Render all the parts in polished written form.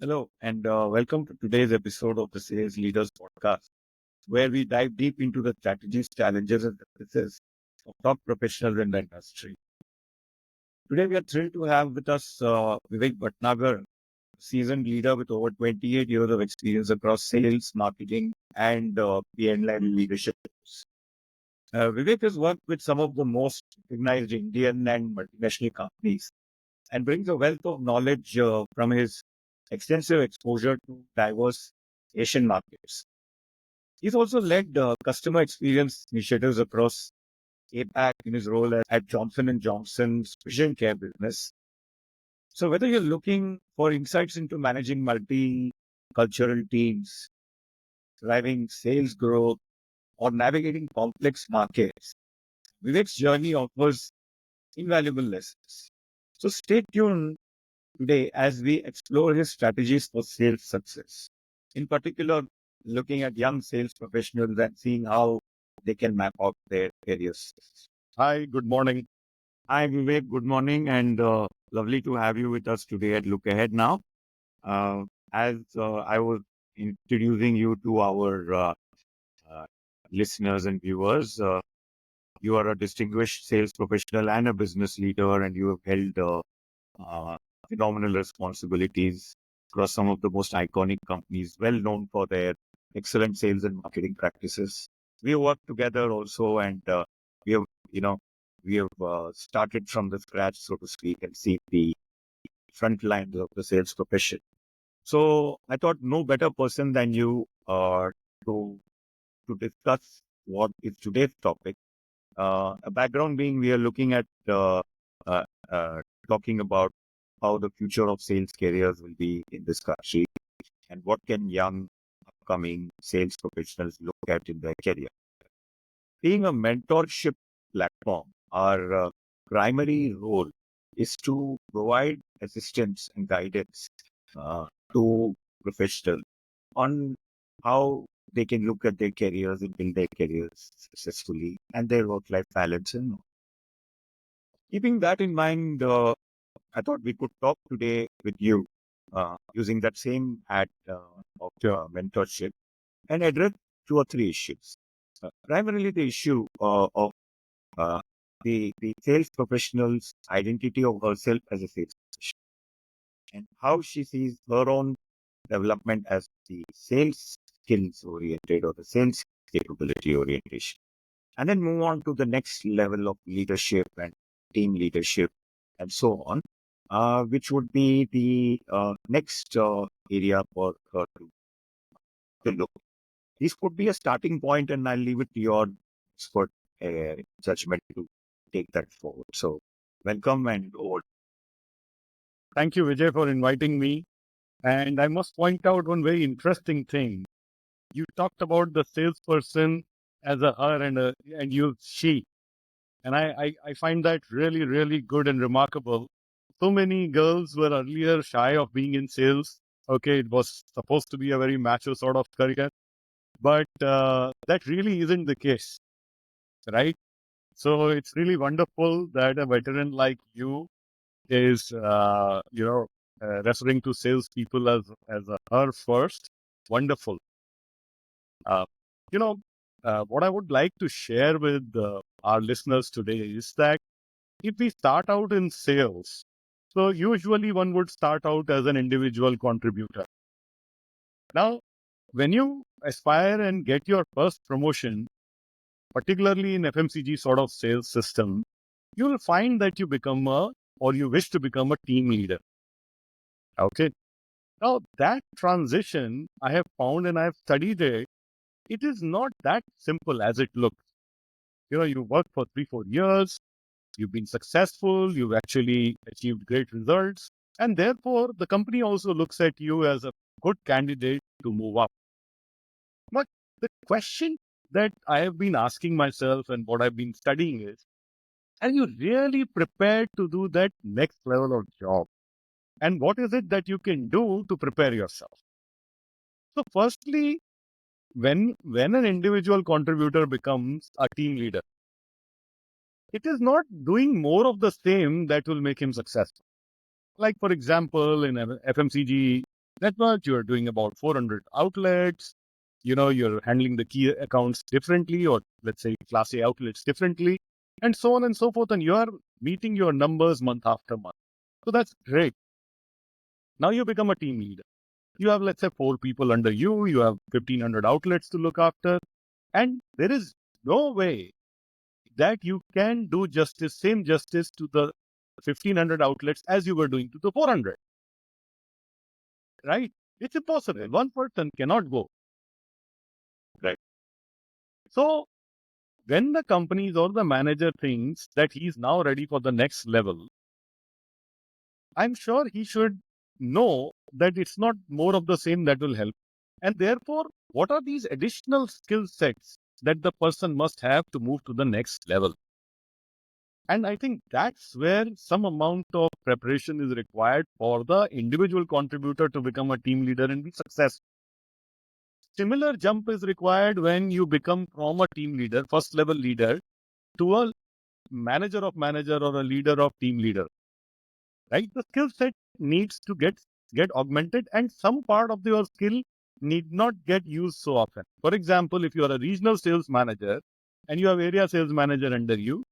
Hello, and welcome to today's episode of the Sales Leaders Podcast, where we dive deep into the strategies, challenges, and successes of top professionals in the industry. Today, we are thrilled to have with us Vivek Bhatnagar, seasoned leader with over 28 years of experience across sales, marketing, and P&L leadership. Vivek has worked with some of the most recognized Indian and multinational companies and brings a wealth of knowledge from his extensive exposure to diverse Asian markets. He's also led customer experience initiatives across APAC in his role at Johnson& and Johnson's vision care business. So whether you're looking for insights into managing multicultural teams, driving sales growth, or navigating complex markets, Vivek's journey offers invaluable lessons. So stay tuned today as we explore his strategies for sales success. In particular, looking at young sales professionals and seeing how they can map out their careers. Hi, good morning. Hi, Vivek. Good morning, and lovely to have you with us today at Look Ahead Now. As I was introducing you to our uh, listeners and viewers, you are a distinguished sales professional and a business leader, and you have held uh, phenomenal responsibilities across some of the most iconic companies, well known for their excellent sales and marketing practices. We work together also, and we have, you know, we have started from the scratch, so to speak, and see the front lines of the sales profession. So I thought no better person than you to to discuss what is today's topic. A background being we are looking at uh, uh, talking about how the future of sales careers will be in this country and what can young upcoming sales professionals look at in their career. Being a mentorship platform, our primary role is to provide assistance and guidance uh, to professionals on how they can look at their careers and build their careers successfully and their work-life balance. And keeping that in mind, I thought we could talk today with you using that same hat of mentorship and address two or three issues. Primarily, the issue of uh, the sales professional's identity of herself as a sales professional and how she sees her own development as the sales skills oriented or the sales capability orientation. And then move on to the next level of leadership and team leadership and so on, which would be the next area for her to look. This could be a starting point, and I'll leave it to your expert judgment to take that forward. So, welcome and over. Thank you, Vijay, for inviting me. And I must point out one very interesting thing. You talked about the salesperson as a her and you she. And I find that really, really good and remarkable. So many girls were earlier shy of being in sales. Okay, it was supposed to be a very macho sort of career, but that really isn't the case, right? So it's really wonderful that a veteran like you is, referring to salespeople as a her first. Wonderful. Uh, you know, what I would like to share with our listeners today is that if we start out in sales, so usually one would start out as an individual contributor. Now, when you aspire and get your first promotion, particularly in FMCG sort of sales system, you will find that you wish to become a team leader. Okay. Now, that transition I have found and I have studied it, it is not that simple as it looks. You work for 3, 4 years, you've been successful, you've actually achieved great results, and therefore the company also looks at you as a good candidate to move up. But the question that I have been asking myself and what I've been studying is, are you really prepared to do that next level of job? And what is it that you can do to prepare yourself? So firstly, when an individual contributor becomes a team leader, it is not doing more of the same that will make him successful. Like, for example, in FMCG, network, you're doing about 400 outlets, you're handling the key accounts differently, or let's say class A outlets differently, and so on and so forth. And you are meeting your numbers month after month. So that's great. Now you become a team leader. You have, let's say, 4 people under you. You have 1,500 outlets to look after. And there is no way that you can do same justice to the 1,500 outlets as you were doing to the 400. Right? It's impossible. One person cannot go. Right. So when the companies or the manager thinks that he is now ready for the next level, I'm sure he should know that it's not more of the same that will help. And therefore, what are these additional skill sets that the person must have to move to the next level? And I think that's where some amount of preparation is required for the individual contributor to become a team leader and be successful. Similar jump is required when you become from a team leader, first level leader, to a manager of manager or a leader of team leader. Right? The skill set needs to get augmented, and some part of your skill need not get used so often. For example, if you are a regional sales manager and you have area sales manager under you,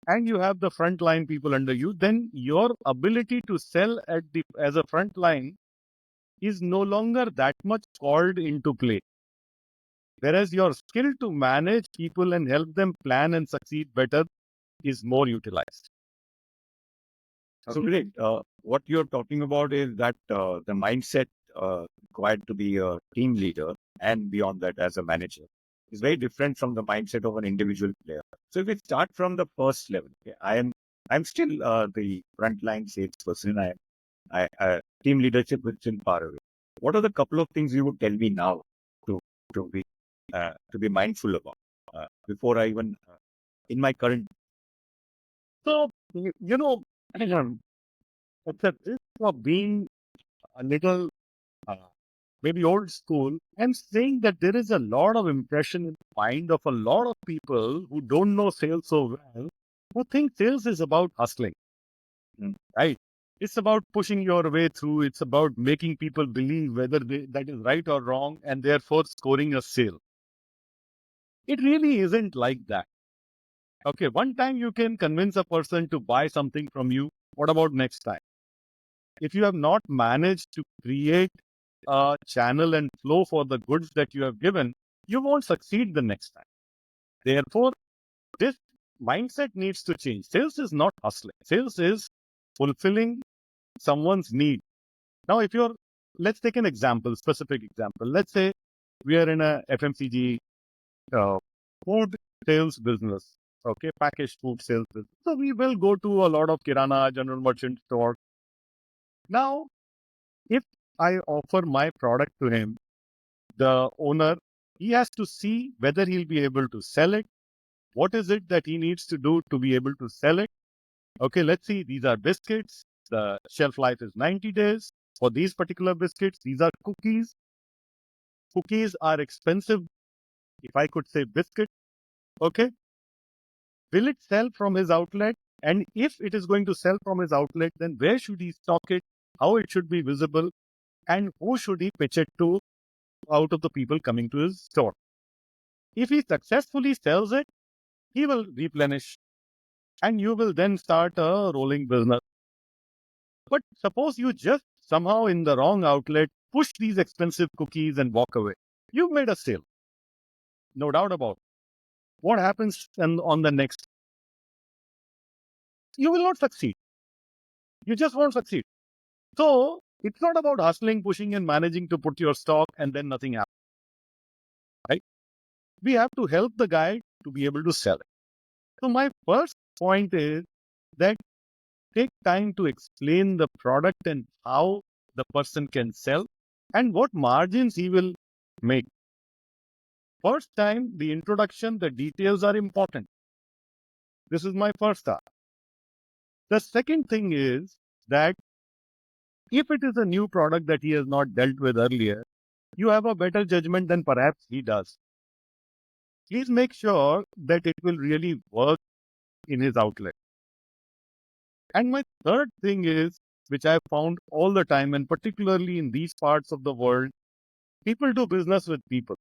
and you have the frontline people under you, then your ability to sell as a frontline is no longer that much called into play. Whereas your skill to manage people and help them plan and succeed better is more utilized. So great. What you're talking about is that the mindset required to be a team leader and beyond that as a manager is very different from the mindset of an individual player. So if we start from the first level, okay, I'm still the frontline salesperson. Team leadership is still far away. What are the couple of things you would tell me now to to be mindful about before I even in my current. So, it's a risk of being a little maybe old school and saying that there is a lot of impression in the mind of a lot of people who don't know sales so well, who think sales is about hustling, right? It's about pushing your way through. It's about making people believe whether that is right or wrong and therefore scoring a sale. It really isn't like that. Okay, one time you can convince a person to buy something from you. What about next time? If you have not managed to create a channel and flow for the goods that you have given, you won't succeed the next time. Therefore, this mindset needs to change. Sales is not hustling. Sales is fulfilling someone's need. Now, let's take an example, specific example. Let's say we are in a FMCG uh, food sales business, okay, packaged food sales business. So we will go to a lot of Kirana, general merchant stores. Now, if I offer my product to him, the owner, he has to see whether he'll be able to sell it. What is it that he needs to do to be able to sell it? Okay, let's see. These are biscuits. The shelf life is 90 days. For these particular biscuits, these are cookies. Cookies are expensive, if I could say biscuit. Okay. Will it sell from his outlet? And if it is going to sell from his outlet, then where should he stock it? How it should be visible? And who should he pitch it to out of the people coming to his store? If he successfully sells it, he will replenish and you will then start a rolling business. But suppose you just somehow in the wrong outlet push these expensive cookies and walk away. You've made a sale. No doubt about it. What happens on the next? You will not succeed. You just won't succeed. So it's not about hustling, pushing, and managing to put your stock and then nothing happens. Right? We have to help the guy to be able to sell it. So my first point is that take time to explain the product and how the person can sell and what margins he will make. First time, the introduction, the details are important. This is my first start. The second thing is that if it is a new product that he has not dealt with earlier, you have a better judgment than perhaps he does. Please make sure that it will really work in his outlet. And my third thing is which I've found all the time, and particularly in these parts of the world, people do business with people.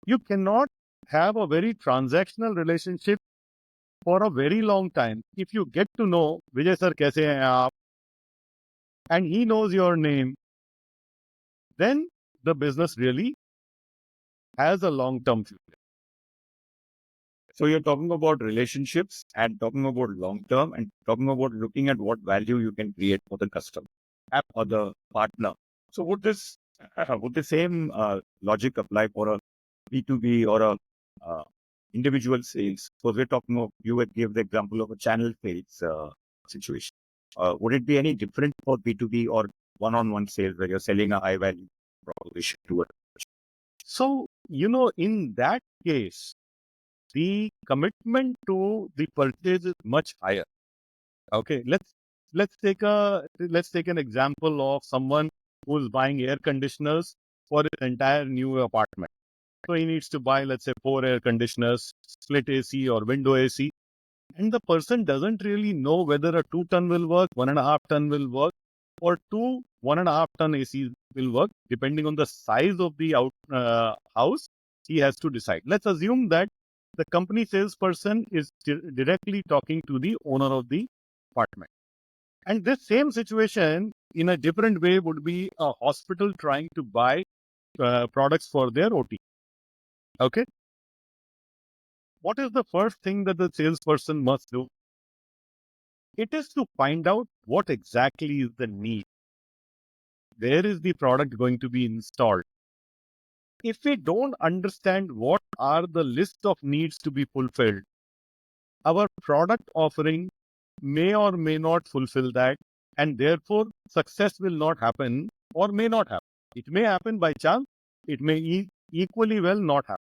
You cannot have a very transactional relationship for a very long time. If you get to know Vijay sir kaise hain aap, and he knows your name, then the business really has a long-term future. So you're talking about relationships and talking about long term and talking about looking at what value you can create for the customer or the partner. So would the same logic apply for a B2B or a individual sales? So we're talking of, you would give the example of a channel sales situation. Would it be any different for B2B or one-on-one sales where you're selling a high value proposition to it? So, in that case, the commitment to the purchase is much higher. Okay, let's take an example of someone who's buying air conditioners for his entire new apartment. So he needs to buy, let's say, 4 air conditioners, split AC or window AC, and the person doesn't really know whether a 2-ton will work, 1.5-ton will work, or two 1.5-ton ACs will work, depending on the size of the house. He has to decide. Let's assume that the company salesperson is directly talking to the owner of the apartment. And this same situation in a different way would be a hospital trying to buy products for their OT. Okay. What is the first thing that the salesperson must do? It is to find out what exactly is the need. Where is the product going to be installed? If we don't understand what are the list of needs to be fulfilled, our product offering may or may not fulfill that, and therefore success will not happen or may not happen. It may happen by chance, it may equally well not happen.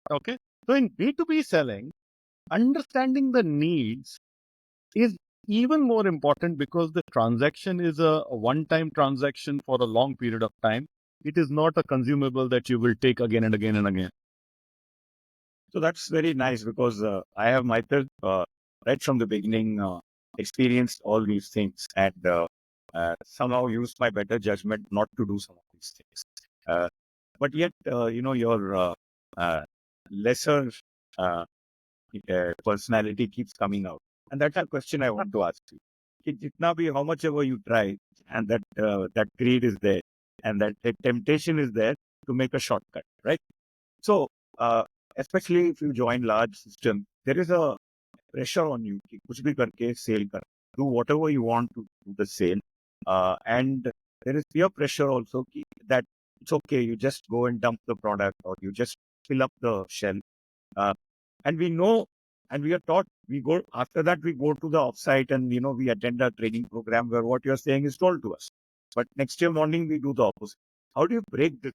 Okay. So in B2B selling, understanding the needs is even more important because the transaction is a one-time transaction for a long period of time. It is not a consumable that you will take again and again and again. So that's very nice because I have myself right from the beginning experienced all these things and somehow used my better judgment not to do some of these things. But yet, your lesser uh, personality keeps coming out. And that's a question I want to ask you. Jitna bhi, how much ever you try, and that greed is there, and that temptation is there to make a shortcut, right? So, especially if you join large system, there is a pressure on you कि कुछ भी करके sale कर, do whatever you want to do the sale, and there is peer pressure also that it's okay, you just go and dump the product or you just fill up the shelf, and we know and we are taught, we go after that, we go to the offsite and we attend a training program where what you're saying is told to us, but next year morning we do the opposite. How do you break this?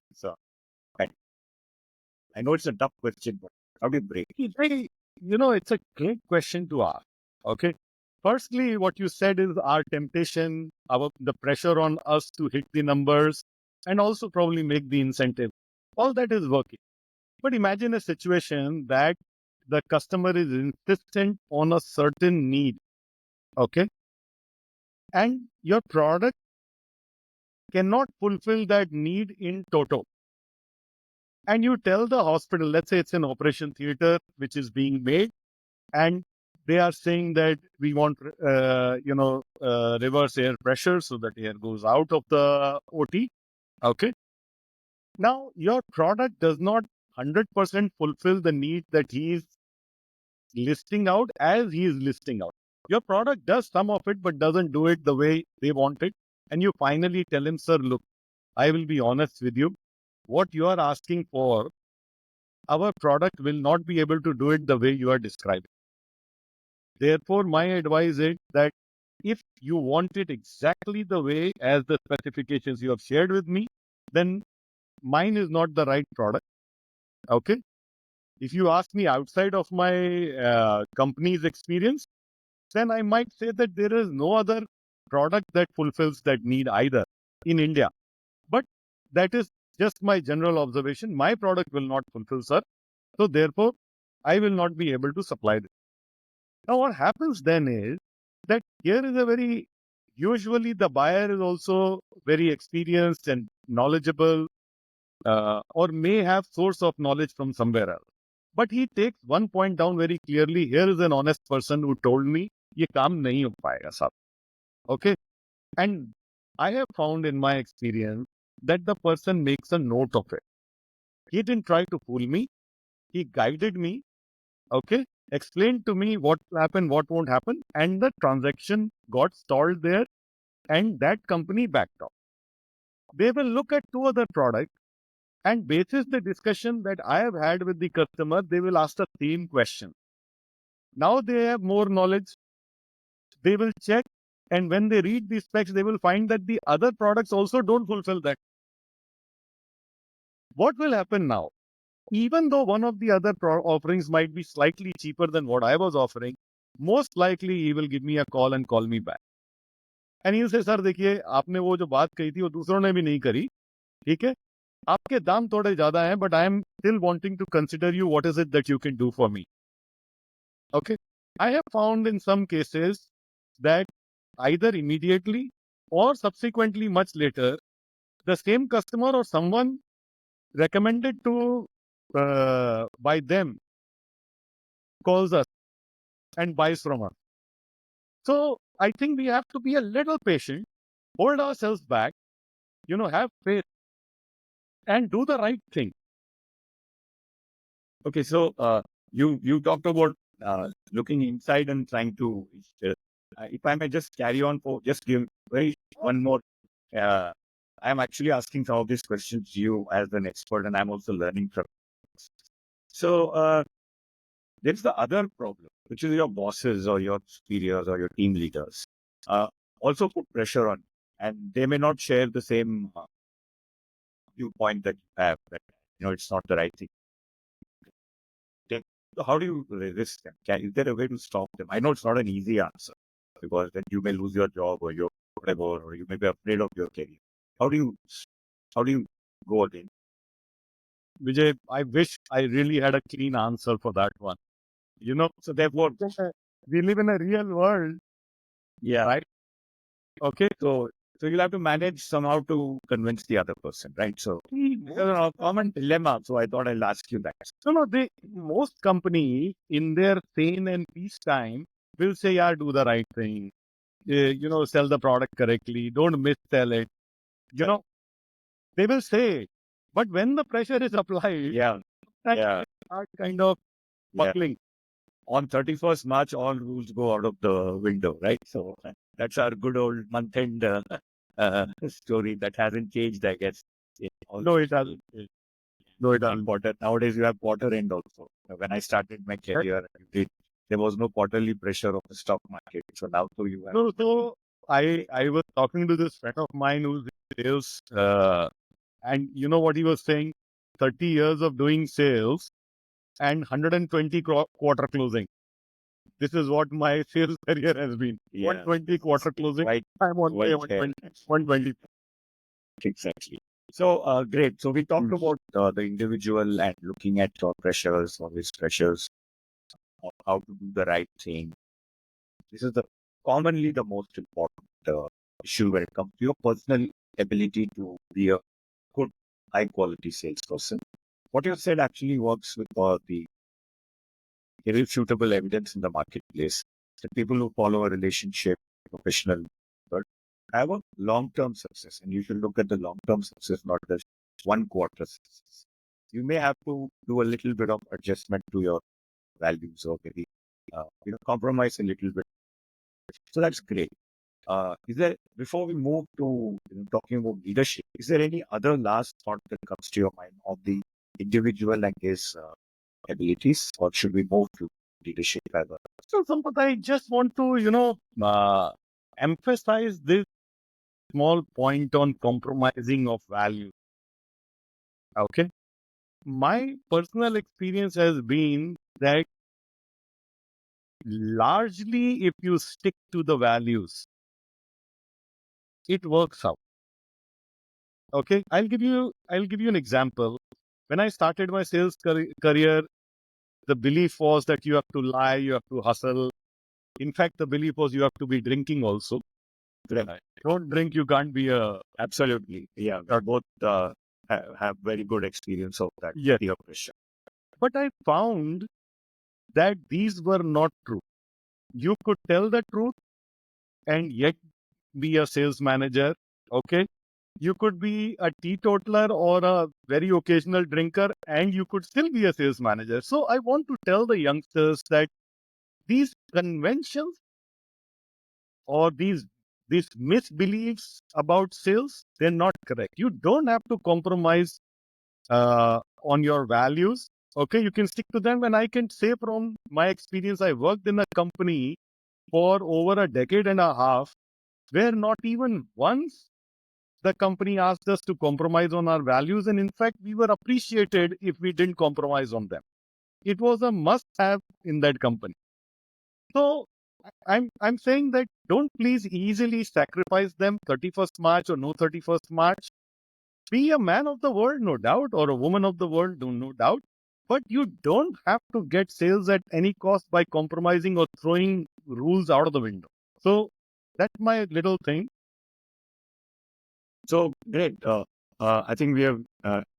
I know it's a tough question, but how do you break it? It's a great question to ask. Okay. Firstly, what you said is our temptation, the pressure on us to hit the numbers, and also probably make the incentive. All that is working. But imagine a situation that the customer is insistent on a certain need. Okay. And your product cannot fulfill that need in toto. And you tell the hospital, let's say it's an operation theater which is being made, and they are saying that we want, reverse air pressure so that air goes out of the OT. Okay. Now, your product does not 100% fulfill the need that he is listing out as he is listing out. Your product does some of it, but doesn't do it the way they want it. And you finally tell him, sir, look, I will be honest with you. What you are asking for, our product will not be able to do it the way you are describing. Therefore, my advice is that if you want it exactly the way as the specifications you have shared with me, then mine is not the right product. Okay. If you ask me outside of my company's experience, then I might say that there is no other product that fulfills that need either in India. But that is just my general observation. My product will not fulfill, sir. So therefore, I will not be able to supply this. Now, what happens then is that here is usually the buyer is also very experienced and knowledgeable, or may have source of knowledge from somewhere else. But he takes one point down very clearly. Here is an honest person who told me, ये काम नहीं हो पाएगा साहब. Okay. And I have found in my experience that the person makes a note of it. He didn't try to fool me. He guided me. Okay. Explained to me what will happen, what won't happen. And the transaction got stalled there and that company backed off. They will look at two other products and basis the discussion that I have had with the customer, they will ask the same question. Now they have more knowledge. They will check. And when they read the specs, they will find that the other products also don't fulfill that. What will happen now? Even though one of the other offerings might be slightly cheaper than what I was offering, most likely he will give me a call and call me back. And he'll say, sir, देखिए आपने वो जो बात कही थी वो दूसरों ने भी नहीं करी, ठीक है? आपके दाम थोड़े ज़्यादा हैं, but I am still wanting to consider you. What is it that you can do for me? Okay. I have found in some cases that either immediately or subsequently much later, the same customer or someone recommended to by them calls us and buys from us. So I think we have to be a little patient, hold ourselves back, have faith and do the right thing. Okay, so you talked about looking inside and trying to. If I may just carry on for just give one more. I'm actually asking some of these questions to you as an expert, and I'm also learning from. So there's the other problem, which is your bosses or your superiors or your team leaders also put pressure on, and they may not share the same viewpoint that you have. That it's not the right thing. So how do you resist them? Is there a way to stop them? I know it's not an easy answer because then you may lose your job or your whatever, or you may be afraid of your career. How do you go again? Vijay, I wish I really had a clean answer for that one. So therefore, we live in a real world. Yeah. Right. Okay. So you'll have to manage somehow to convince the other person, right? So there's a common dilemma. So I thought I'll ask you that. No, most companies in their sane and peace time will say, yeah, do the right thing. Sell the product correctly. Don't mis-sell it. They will say it. But when the pressure is applied, start kind of buckling. On 31st March, all rules go out of the window, right? So that's our good old month-end story that hasn't changed, I guess. No, it hasn't. No, it hasn't. Nowadays, you have quarter end also. When I started my career, there was no quarterly pressure of the stock market. So now, you have. No, so I was talking to this friend of mine who's in sales, and you know what he was saying? 30 years of doing sales and 120 quarter closing. This is what my sales career has been. 120 quarter closing. I'm on 120. Exactly. So, great. So we talked about the individual and looking at your pressures or his pressures, on how to do the right thing. This is commonly the most important issue when it comes to your personal ability to be a good, high quality salesperson. What you said actually works with the irrefutable evidence in the marketplace that people who follow a relationship, professional, but have a long-term success. And you should look at the long-term success, not just one quarter success. You may have to do a little bit of adjustment to your values or maybe compromise a little bit. So that's great. Is there, before we move to talking about leadership, is there any other last thought that comes to your mind of the individual and his abilities, or should we move to leadership as well? So, Sampath, I just want to, emphasize this small point on compromising of value. Okay. My personal experience has been that largely if you stick to the values, it works out. Okay. I'll give you an example. When I started my sales career, the belief was that you have to lie, you have to hustle, In fact, the belief was you have to be drinking also. Correct. Don't drink, you can't be a... Absolutely. Yeah. We both have very good experience of that. Yes. Peer pressure. But I found that these were not true. You could tell the truth and yet be a sales manager. Okay. You could be a teetotaler or a very occasional drinker and you could still be a sales manager. So I want to tell the youngsters that these conventions or these misbeliefs about sales, they're not correct. You don't have to compromise on your values. Okay, you can stick to them. And I can say from my experience, I worked in a company for over a decade and a half where not even once the company asked us to compromise on our values. And in fact, we were appreciated if we didn't compromise on them. It was a must have in that company. So I'm saying that don't please easily sacrifice them 31st March or no 31st March. Be a man of the world, no doubt, or a woman of the world, no doubt. But you don't have to get sales at any cost by compromising or throwing rules out of the window. So that's my little thing. So great. I think we have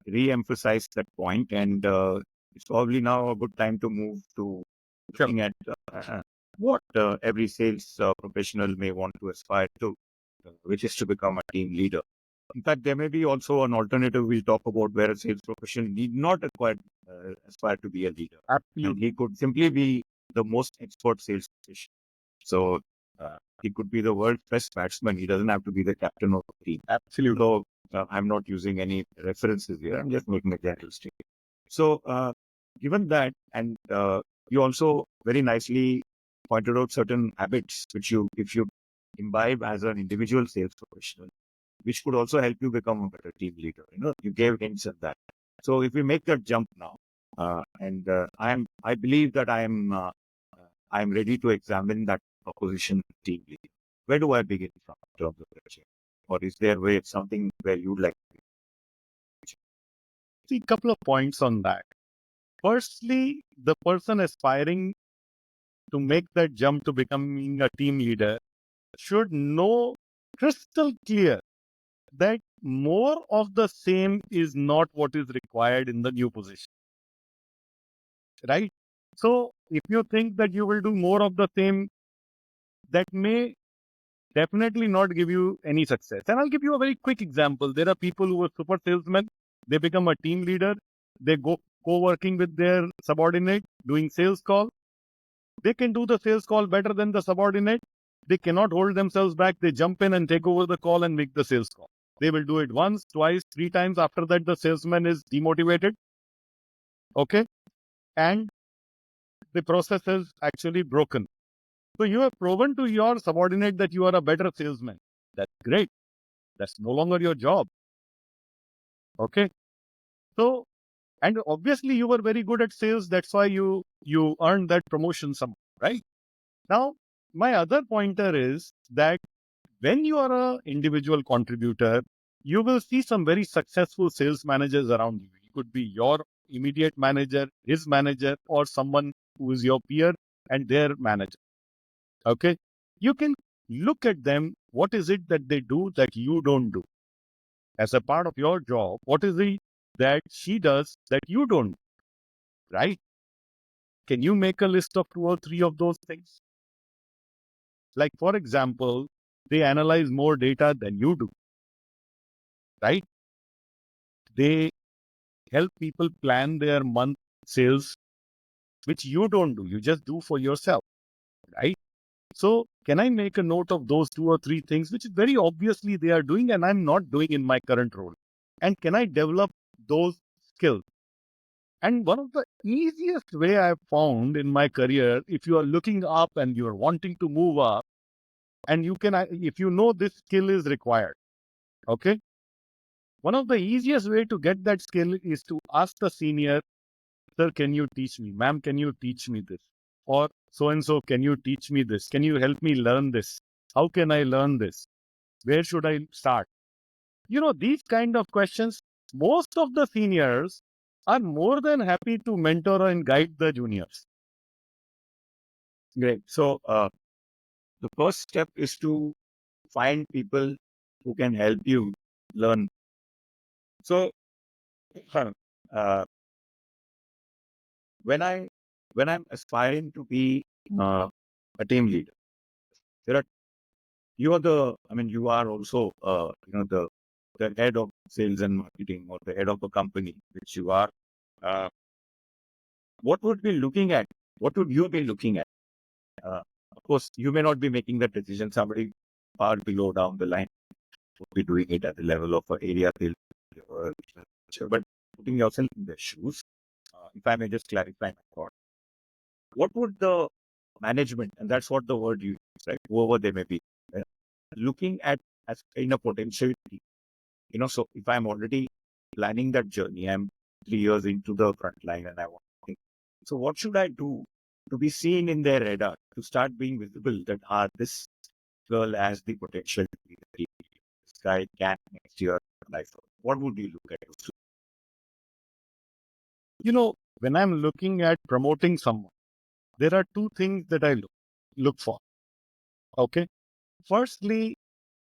re-emphasized that point, and it's probably now a good time to move to looking at what every sales professional may want to aspire to, which is to become a team leader. In fact, there may be also an alternative we'll talk about where a sales professional need not aspire to be a leader. Absolutely. And he could simply be the most expert sales professional. So he could be the world's best batsman. He doesn't have to be the captain of the team. Absolutely. So I'm not using any references here. I'm just making a general statement. So given that, and you also very nicely pointed out certain habits which if you imbibe as an individual sales professional, which could also help you become a better team leader. You gave hints at that. So if we make that jump now, and I believe that I'm ready to examine that proposition team leader. Where do I begin from in terms of pressure? Or is there something where you'd like to? See, a couple of points on that. Firstly, the person aspiring to make that jump to becoming a team leader should know crystal clear that more of the same is not what is required in the new position. Right? So, if you think that you will do more of the same, that may definitely not give you any success. And I'll give you a very quick example. There are people who are super salesmen, they become a team leader, they go co-working with their subordinate, doing sales call. They can do the sales call better than the subordinate. They cannot hold themselves back. They jump in and take over the call and make the sales call. They will do it once, twice, 3 times. After that, the salesman is demotivated. Okay. And the process is actually broken. So you have proven to your subordinate that you are a better salesman. That's great. That's no longer your job. Okay. So, and obviously you were very good at sales. That's why you earned that promotion somehow, right? Now, my other pointer is that when you are an individual contributor, you will see some very successful sales managers around you. It could be your immediate manager, his manager, or someone who is your peer and their manager. Okay. You can look at them. What is it that they do that you don't do? As a part of your job, what is it that she does that you don't? Right? Can you make a list of 2 or 3 of those things? Like, for example, they analyze more data than you do. Right? They help people plan their month sales, which you don't do. You just do for yourself. Right? So can I make a note of those 2 or 3 things, which very obviously they are doing and I'm not doing in my current role? And can I develop those skills? And one of the easiest way I've found in my career, if you are looking up and you're wanting to move up, and you can, if you know this skill is required, okay? One of the easiest way to get that skill is to ask the senior, sir, can you teach me? Ma'am, can you teach me this? Or so-and-so, can you teach me this? Can you help me learn this? How can I learn this? Where should I start? These kind of questions, most of the seniors are more than happy to mentor and guide the juniors. Great. So the first step is to find people who can help you learn. So, uh, when I when I'm aspiring to be a team leader, there are you are the I mean you are also the head of sales and marketing or the head of a company which you are. Uh, what would be looking at? What would you be looking at? Uh, of course, you may not be making that decision. Somebody far below down the line would be doing it at the level of an area sales or manager. But putting yourself in their shoes, if I may just clarify my thought, what would the management, and that's what the word you use, right? Whoever they may be, uh, looking at as in a potential team. So if I'm already planning that journey, I'm 3 years into the front line and I want to think, so what should I do to be seen in their radar, to start being visible that this girl has the potential to be the team leader. This guy can next year life. What would you look at? When I'm looking at promoting someone, there are two things that I look for. Okay. Firstly,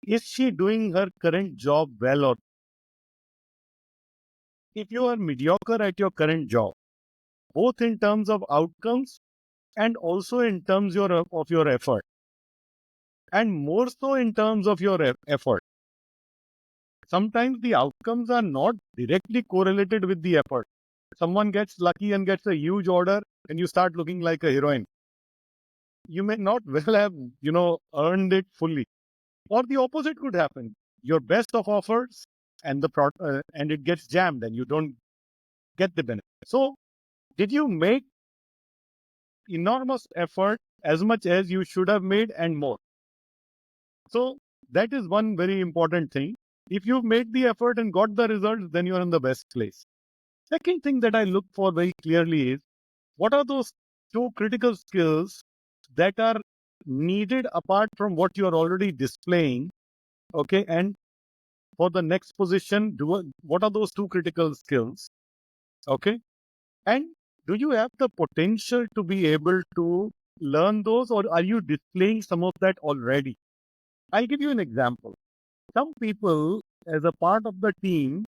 is she doing her current job well? Or if you are mediocre at your current job, both in terms of outcomes and also in terms of your effort, and more so in terms of your effort, sometimes the outcomes are not directly correlated with the effort. Someone gets lucky and gets a huge order and you start looking like a heroine. You may not well have, earned it fully. Or the opposite could happen. Your best of offers and and it gets jammed and you don't get the benefit. So, did you make enormous effort as much as you should have made and more? So, that is one very important thing. If you've made the effort and got the results, then you're in the best place. Second thing that I look for very clearly is what are those two critical skills that are needed apart from what you're already displaying? Okay. And for the next position, what are those two critical skills? Okay. And do you have the potential to be able to learn those, or are you displaying some of that already? I'll give you an example. Some people, as a part of the team,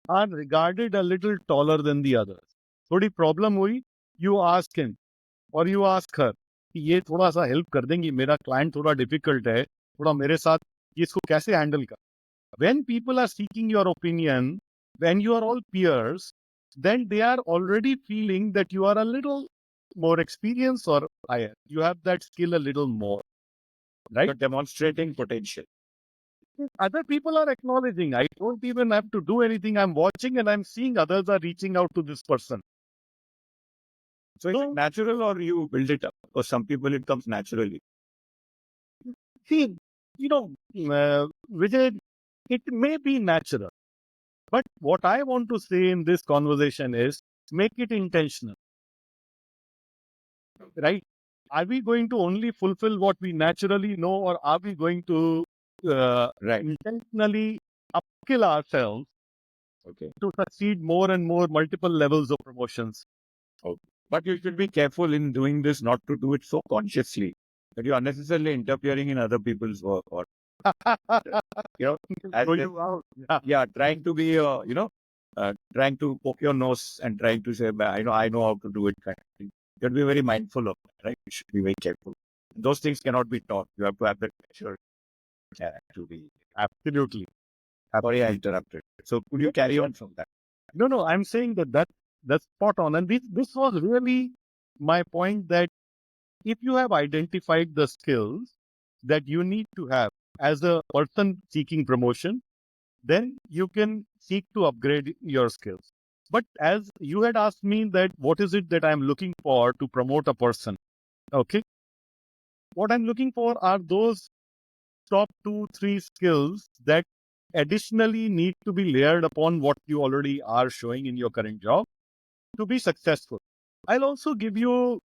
are regarded a little taller than the others. थोड़ी problem हुई, you ask him or you ask her कि ये थोड़ा सा help कर देंगी, मेरा client थोड़ा डिफिकल्ट है, थोड़ा मेरे साथ इसको कैसे हैंडल कर. When people are seeking your opinion, when you are all peers, then they are already feeling that you are a little more experienced or higher. You have that skill a little more, right? You're demonstrating potential. Other people are acknowledging. I don't even have to do anything. I'm watching and I'm seeing others are reaching out to this person. So is it natural or you build it up? For some people, it comes naturally. See, Vijay, it may be natural. But what I want to say in this conversation is make it intentional, right? Are we going to only fulfill what we naturally know, or are we going to Right. intentionally upskill ourselves Okay. to succeed more and more multiple levels of promotions? Okay. But you should be careful in doing this, not to do it so consciously that you're unnecessarily interfering in other people's work or, you know, as Throw they, you out. yeah, trying to be, trying to poke your nose and trying to say, I know how to do it. Kind of thing. You have to be very mindful of that, right? You should be very careful. Those things cannot be taught. You have to have that pressure to be. Absolutely. Sorry, I interrupted. So could you carry on from that? No. I'm saying that's spot on, and this was really my point that if you have identified the skills that you need to have as a person seeking promotion, then you can seek to upgrade your skills. But as you had asked me that what is it that I'm looking for to promote a person? Okay. What I'm looking for are those top 2, 3 skills that additionally need to be layered upon what you already are showing in your current job to be successful. I'll also give you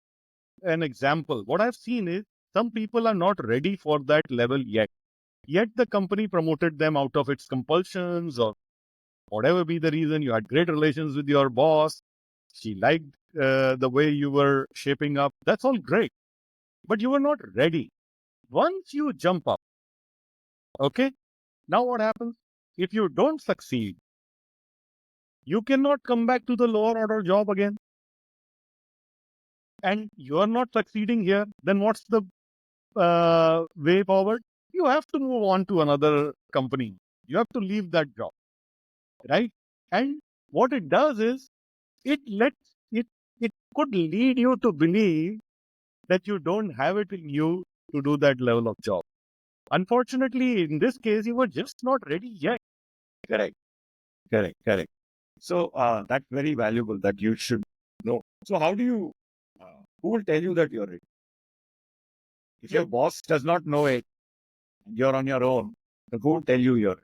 an example. What I've seen is some people are not ready for that level yet. Yet the company promoted them out of its compulsions or whatever be the reason. You had great relations with your boss. She liked the way you were shaping up. That's all great. But you were not ready. once you jump up, okay, now what happens? If you don't succeed, you cannot come back to the lower order job again. And you are not succeeding here, then what's the way forward? You have to move on to another company. You have to leave that job, right? And what it does is it lets it could lead you to believe that you don't have it in you to do that level of job. Unfortunately, in this case, you were just not ready yet. Correct. Correct. Correct. So that's very valuable that you should know. So how do you, who will tell you that you're ready? If your boss does not know it, you're on your own, then who will tell you you're ready?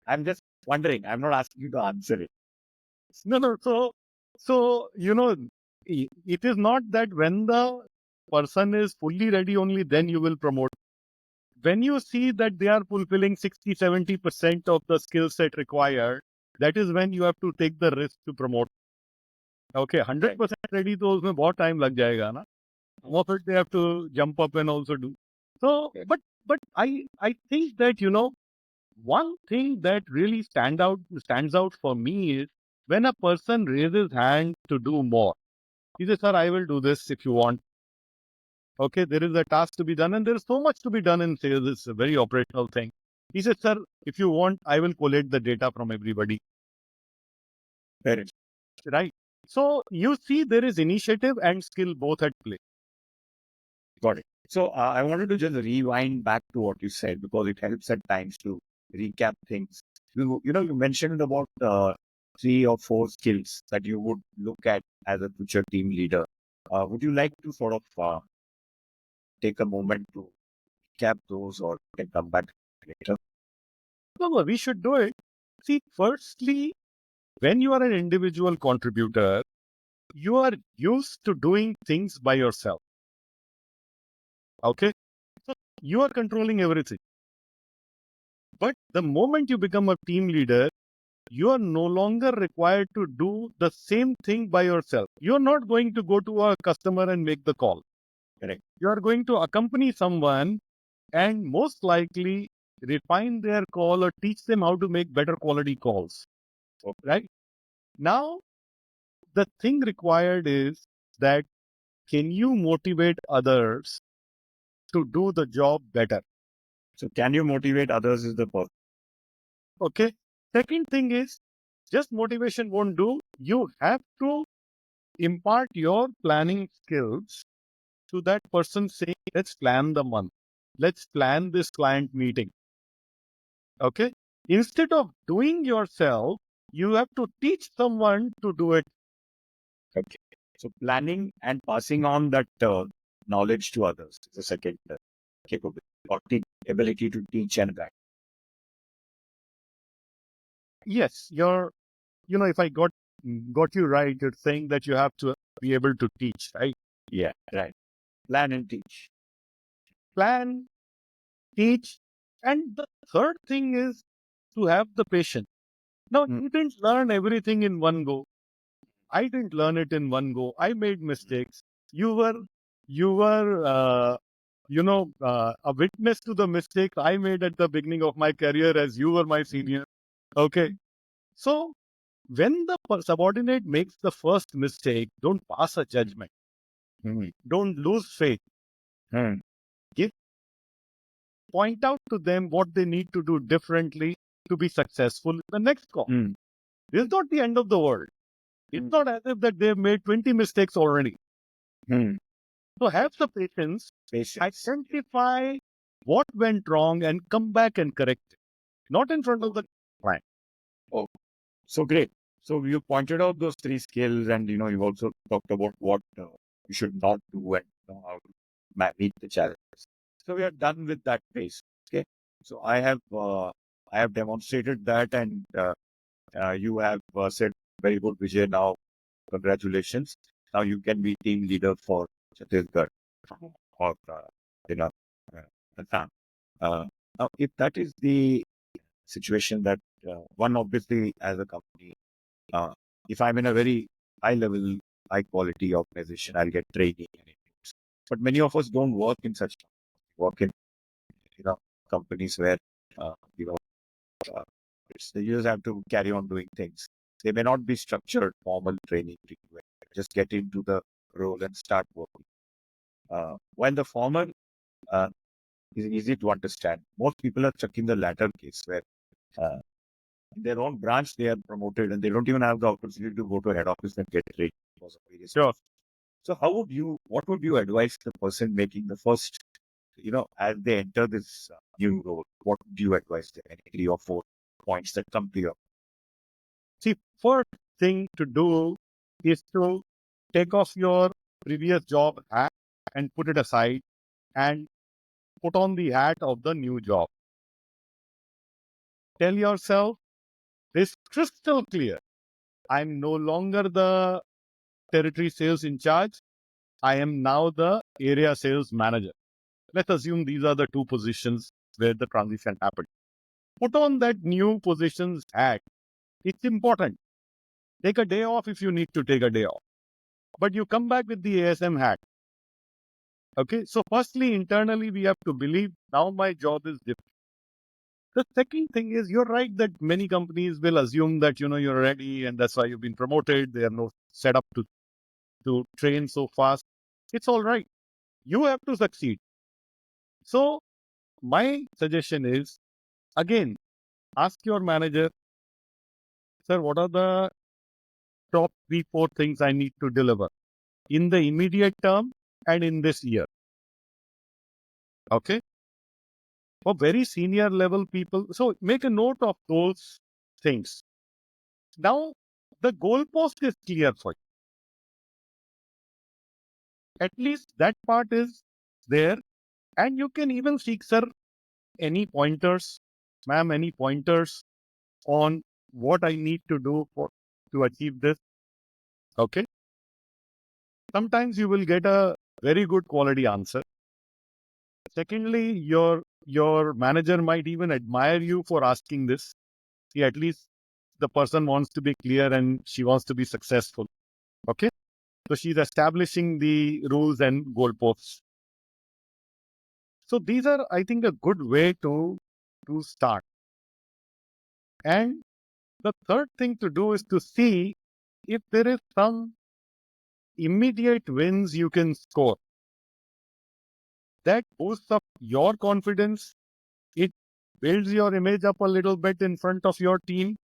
I'm just wondering. I'm not asking you to answer it. No. So it is not that when the person is fully ready, only then you will promote. When you see that they are fulfilling 60-70% of the skill set required, that is when you have to take the risk to promote. Okay, 100% ready, तो उसमें बहुत time लग जाएगा ना. Some of it they have to jump up and also do. So, but I think that one thing that really stands out for me is when a person raises hand to do more. He says, "Sir, I will do this if you want." Okay, there is a task to be done, and there is so much to be done in sales. It's a very operational thing. He said, "Sir, if you want, I will collate the data from everybody." Very Right. So you see, there is initiative and skill both at play. got it. So I wanted to just rewind back to what you said because it helps at times to recap things. You mentioned about 3 or 4 skills that you would look at as a future team leader. Would you like to sort of take a moment to recap those or can come back later? No, we should do it. See, firstly, when you are an individual contributor, you are used to doing things by yourself. Okay? So you are controlling everything. But the moment you become a team leader, you are no longer required to do the same thing by yourself. You are not going to go to a customer and make the call. Correct. You are going to accompany someone and most likely refine their call or teach them how to make better quality calls. Right? Now, the thing required is that can you motivate others to do the job better? So can you motivate others is the first. Okay. Second thing is just motivation won't do. You have to impart your planning skills to that person saying, let's plan the month. Let's plan this client meeting. Okay. Instead of doing yourself, you have to teach someone to do it. Okay. So planning and passing on that knowledge to others is the second capability or ability to teach and guide. Yes, if I got you right, you're saying that you have to be able to teach, right? Yeah, right. Plan and teach. Plan, teach, and the third thing is to have the patience. Now, you didn't learn everything in one go. I didn't learn it in one go. I made mistakes. You were a witness to the mistakes I made at the beginning of my career as you were my senior. Okay. So when the subordinate makes the first mistake, don't pass a judgment. Don't lose faith. Give, point out to them what they need to do differently to be successful in the next call. This is not the end of the world. It's not as if that they've made 20 mistakes already. So have the patience, identify what went wrong and come back and correct it. Not in front of the client. Oh, so great. So you pointed out those 3 skills and, you also talked about what you should not do and how to meet the challenges. So we are done with that phase. Okay. So I have demonstrated that and you have said very good, Vijay. Now, congratulations. Now you can be team leader for Chhattisgarh or, Assam. Now, if that is the situation that one obviously as a company, uh, if I'm in a very high level, high quality organization, I'll get training and inputs. But many of us don't work in such work in companies where, uh, you know, uh, you just have to carry on doing things. They may not be structured, formal training. Just get into the role and start working. While the former uh, is easy to understand, most people are stuck in the latter case where uh, in their own branch they are promoted and they don't even have the opportunity to go to head office and get trained because of various Sure. reasons. So what would you advise the person making the first, as they enter this new role, what do you advise them? Any 3 or 4 points that come to you? See, first thing to do is to take off your previous job hat and put it aside and put on the hat of the new job. Tell yourself this crystal clear. I'm no longer the territory sales in charge. I am now the area sales manager. Let's assume these are the two positions where the transition happened. Put on that new position's hat. It's important. Take a day off if you need to take a day off. But you come back with the ASM hat. Okay. So firstly, internally, we have to believe now my job is different. The second thing is you're right that many companies will assume that, you're ready and that's why you've been promoted. They are no set up to train so fast. It's all right. You have to succeed. So my suggestion is, again, ask your manager, sir, what are the top 3, 4 things I need to deliver in the immediate term and in this year? Okay. For very senior level people, so make a note of those things. Now, the goalpost is clear for you. At least that part is there. And you can even seek, sir, any pointers, ma'am, any pointers on what I need to do to achieve this. Okay. Sometimes you will get a very good quality answer. Secondly, your manager might even admire you for asking this. See, at least the person wants to be clear and she wants to be successful. Okay. So she's establishing the rules and goalposts. So these are, I think, a good way to start. And the third thing to do is to see if there is some immediate wins you can score. That boosts up your confidence. It builds your image up a little bit in front of your team.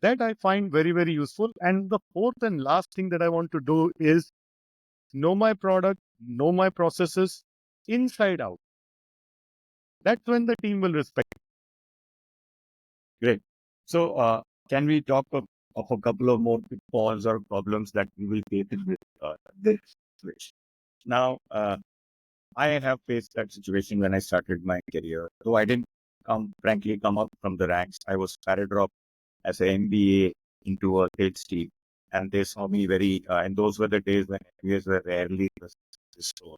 That I find very, very useful. And the fourth and last thing that I want to do is know my product, know my processes inside out. That's when the team will respect. Great. So, can we talk of a couple of more pitfalls or problems that we will face with this switch? Now, I have faced that situation when I started my career. Though I didn't frankly, come up from the ranks. I was carried up as an MBA into a sales team. And they saw me and those were the days when MBAs were rarely in the store.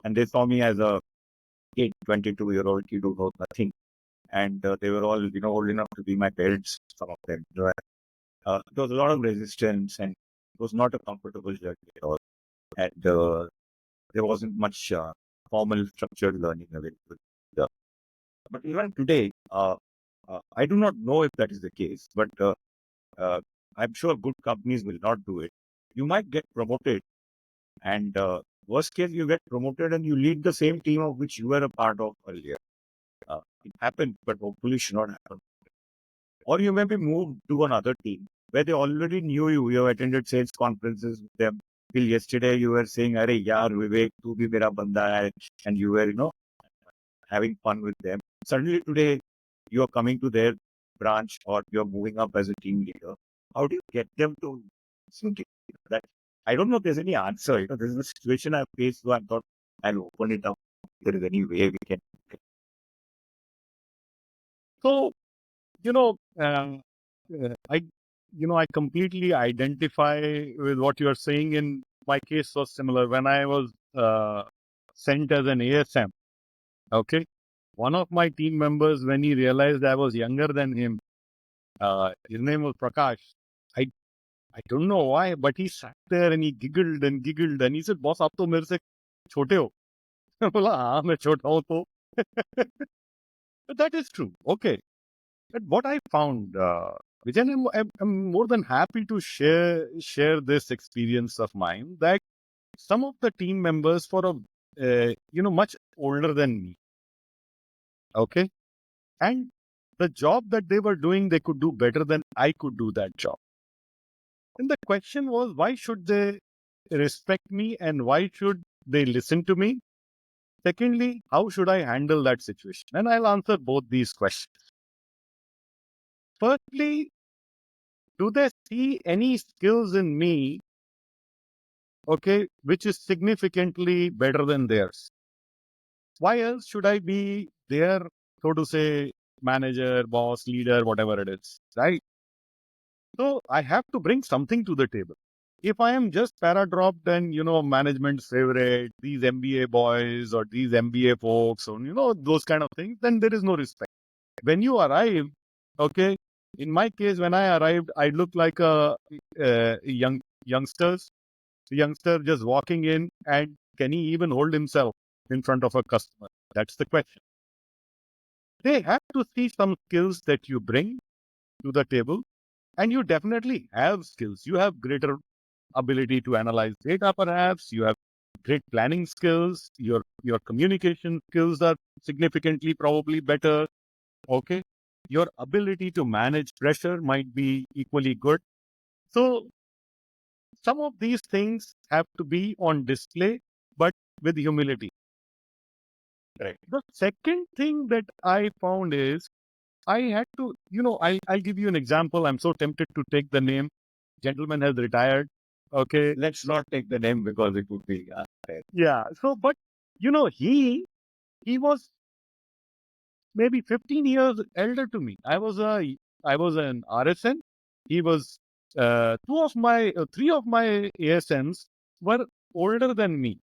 And they saw me as a kid, 22-year-old kid who knows nothing. And they were all, old enough to be my parents, some of them. There was a lot of resistance and it was not a comfortable journey at all. And there wasn't much formal structured learning available. Uh, But even today, I do not know if that is the case, but uh, I'm sure good companies will not do it. You might get promoted and worst case, you get promoted and you lead the same team of which you were a part of earlier. It happened, but hopefully should not happen. Or you may be moved to another team where they already knew you. You have attended sales conferences with them. Till yesterday, you were saying, "Arey yaar, Vivek, tu bhi mera banda hai," and you were, having fun with them. Suddenly today, you are coming to their branch or you're moving up as a team leader. How do you get them to think that? I don't know if there's any answer. This is a situation I've faced, so I thought I'll open it up. If there is any way we can. So, you know, I, I completely identify with what you're saying. In my case was similar. When I was sent as an ASM, okay, one of my team members, when he realized I was younger than him, his name was Prakash. I I don't know why, but he sat there and he giggled and he said, "Boss, आप तो मेरे से छोटे हो." बोला, हाँ मैं छोटा हूँ तो But that is true. Okay. But what I found, Vijay, I'm more than happy to share this experience of mine that some of the team members for a much older than me. Okay, and the job that they were doing, they could do better than I could do that job. And the question was, why should they respect me and why should they listen to me? Secondly, how should I handle that situation? And I'll answer both these questions. Firstly, do they see any skills in me, okay, which is significantly better than theirs? Why else should I be their, so to say, manager, boss, leader, whatever it is, right? So I have to bring something to the table. If I am just para-dropped and, management's favorite, these MBA boys or these MBA folks or, those kind of things, then there is no respect. When you arrive, okay, in my case, when I arrived, I looked like a youngster just walking in, and can he even hold himself in front of a customer? That's the question. They have to see some skills that you bring to the table, and you definitely have skills. You have greater ability to analyze data, perhaps. You have great planning skills. Your communication skills are significantly probably better. Okay. Your ability to manage pressure might be equally good. So some of these things have to be on display, but with humility. Right. The second thing that I found is I had to, I'll give you an example. I'm so tempted to take the name. Gentleman has retired. Okay. Let's not take the name because it would be Yeah. So, but he was maybe 15 years elder to me. I was an RSN. He was three of my ASNs were older than me.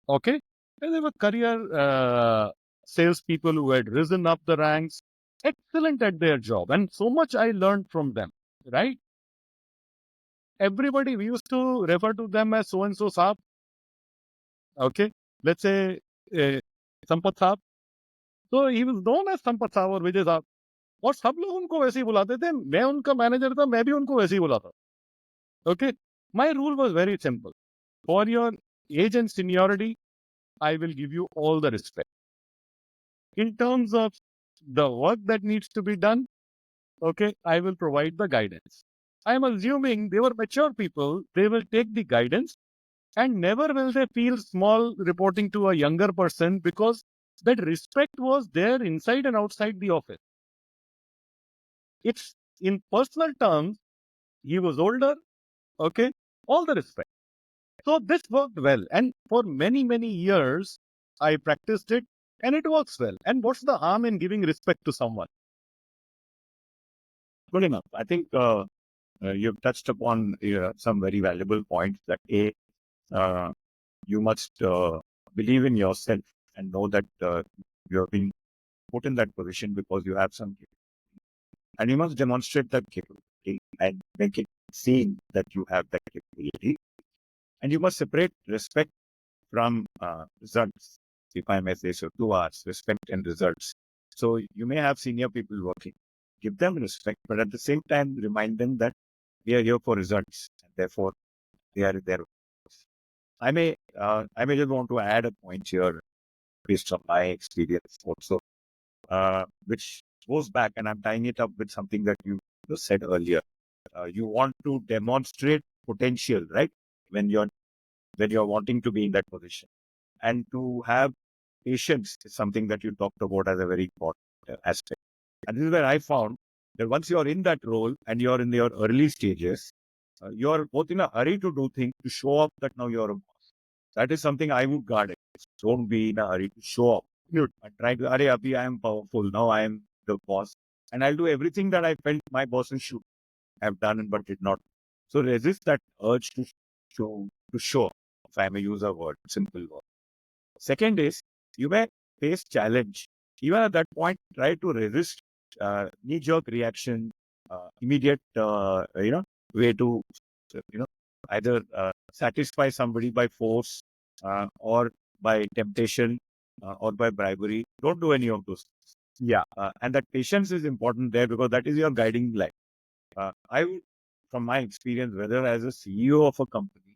Okay, and they were career salespeople who had risen up the ranks, excellent at their job, and so much I learned from them. Right? Everybody we used to refer to them as so and so saab. Okay, let's say uh, Sampat saab. So he was known as Sampat saab or Vijay saab. और सब लोग उनको वैसे ही बुलाते थे मैं उनका manager था मैं भी उनको वैसे ही बुलाता okay my rule was very simple for your age and seniority I will give you all the respect in terms of the work that needs to be done okay I will provide the guidance I'm assuming they were mature people they will take the guidance and never will they feel small reporting to a younger person because that respect was there inside and outside the office it's in personal terms he was older. Okay. All the respect. So this worked well. And for many, many years, I practiced it and it works well. And what's the harm in giving respect to someone? good enough. I think you've touched upon some very valuable points that uh, you must believe in yourself and know that you have been put in that position because you have some capability. And you must demonstrate that capability and make it seen that you have that capability. And you must separate respect from results, if I may say so, 2 hours, respect and results. So you may have senior people working. Give them respect, but at the same time, remind them that we are here for results, and therefore they are there. I may just want to add a point here based on my experience also, which goes back, and I'm tying it up with something that you said earlier. You want to demonstrate potential, right? When you're wanting to be in that position, and to have patience is something that you talked about as a very important aspect. And this is where I found that once you're in that role and you're in your early stages, you're both in a hurry to do things to show up that now you're a boss. That is something I would guard against. Don't be in a hurry to show up. Good. And try to, Arey, Abhi, I am powerful. Now I am the boss. And I'll do everything that I felt my bosses should have done but did not. So resist that urge to show, if I may use a word, simple word. Second is, you may face challenge. Even at that point, try to resist knee-jerk reaction, immediate, way to, either satisfy somebody by force or by temptation. or by bribery. Don't do any of those. Yeah. And that patience is important there because that is your guiding light. I would, from my experience, whether as a CEO of a company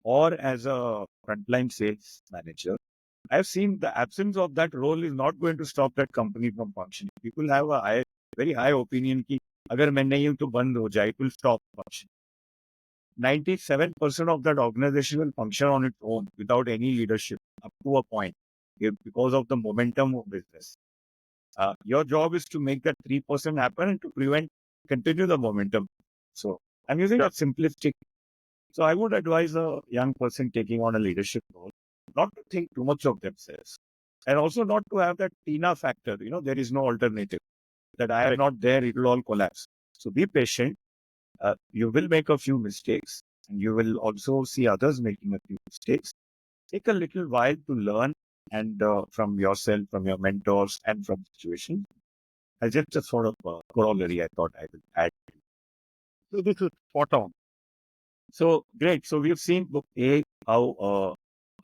or as a frontline sales manager, I've seen the absence of that role is not going to stop that company from functioning. People have a very high opinion कि अगर मैं नहीं हूं तो बंद हो जाए, it will stop functioning. 97% of that organization will function on its own without any leadership up to a point because of the momentum of business. Your job is to make that 3% happen and to continue the momentum. So I'm using a simplistic. So I would advise a young person taking on a leadership role not to think too much of themselves and also not to have that Tina factor. There is no alternative. That I am not there, it will all collapse. So be patient. You will make a few mistakes and you will also see others making a few mistakes. Take a little while to learn and from yourself, from your mentors, and from situations. I just a sort of corollary I thought I will add. So this is spot on. So great. So we've seen book A how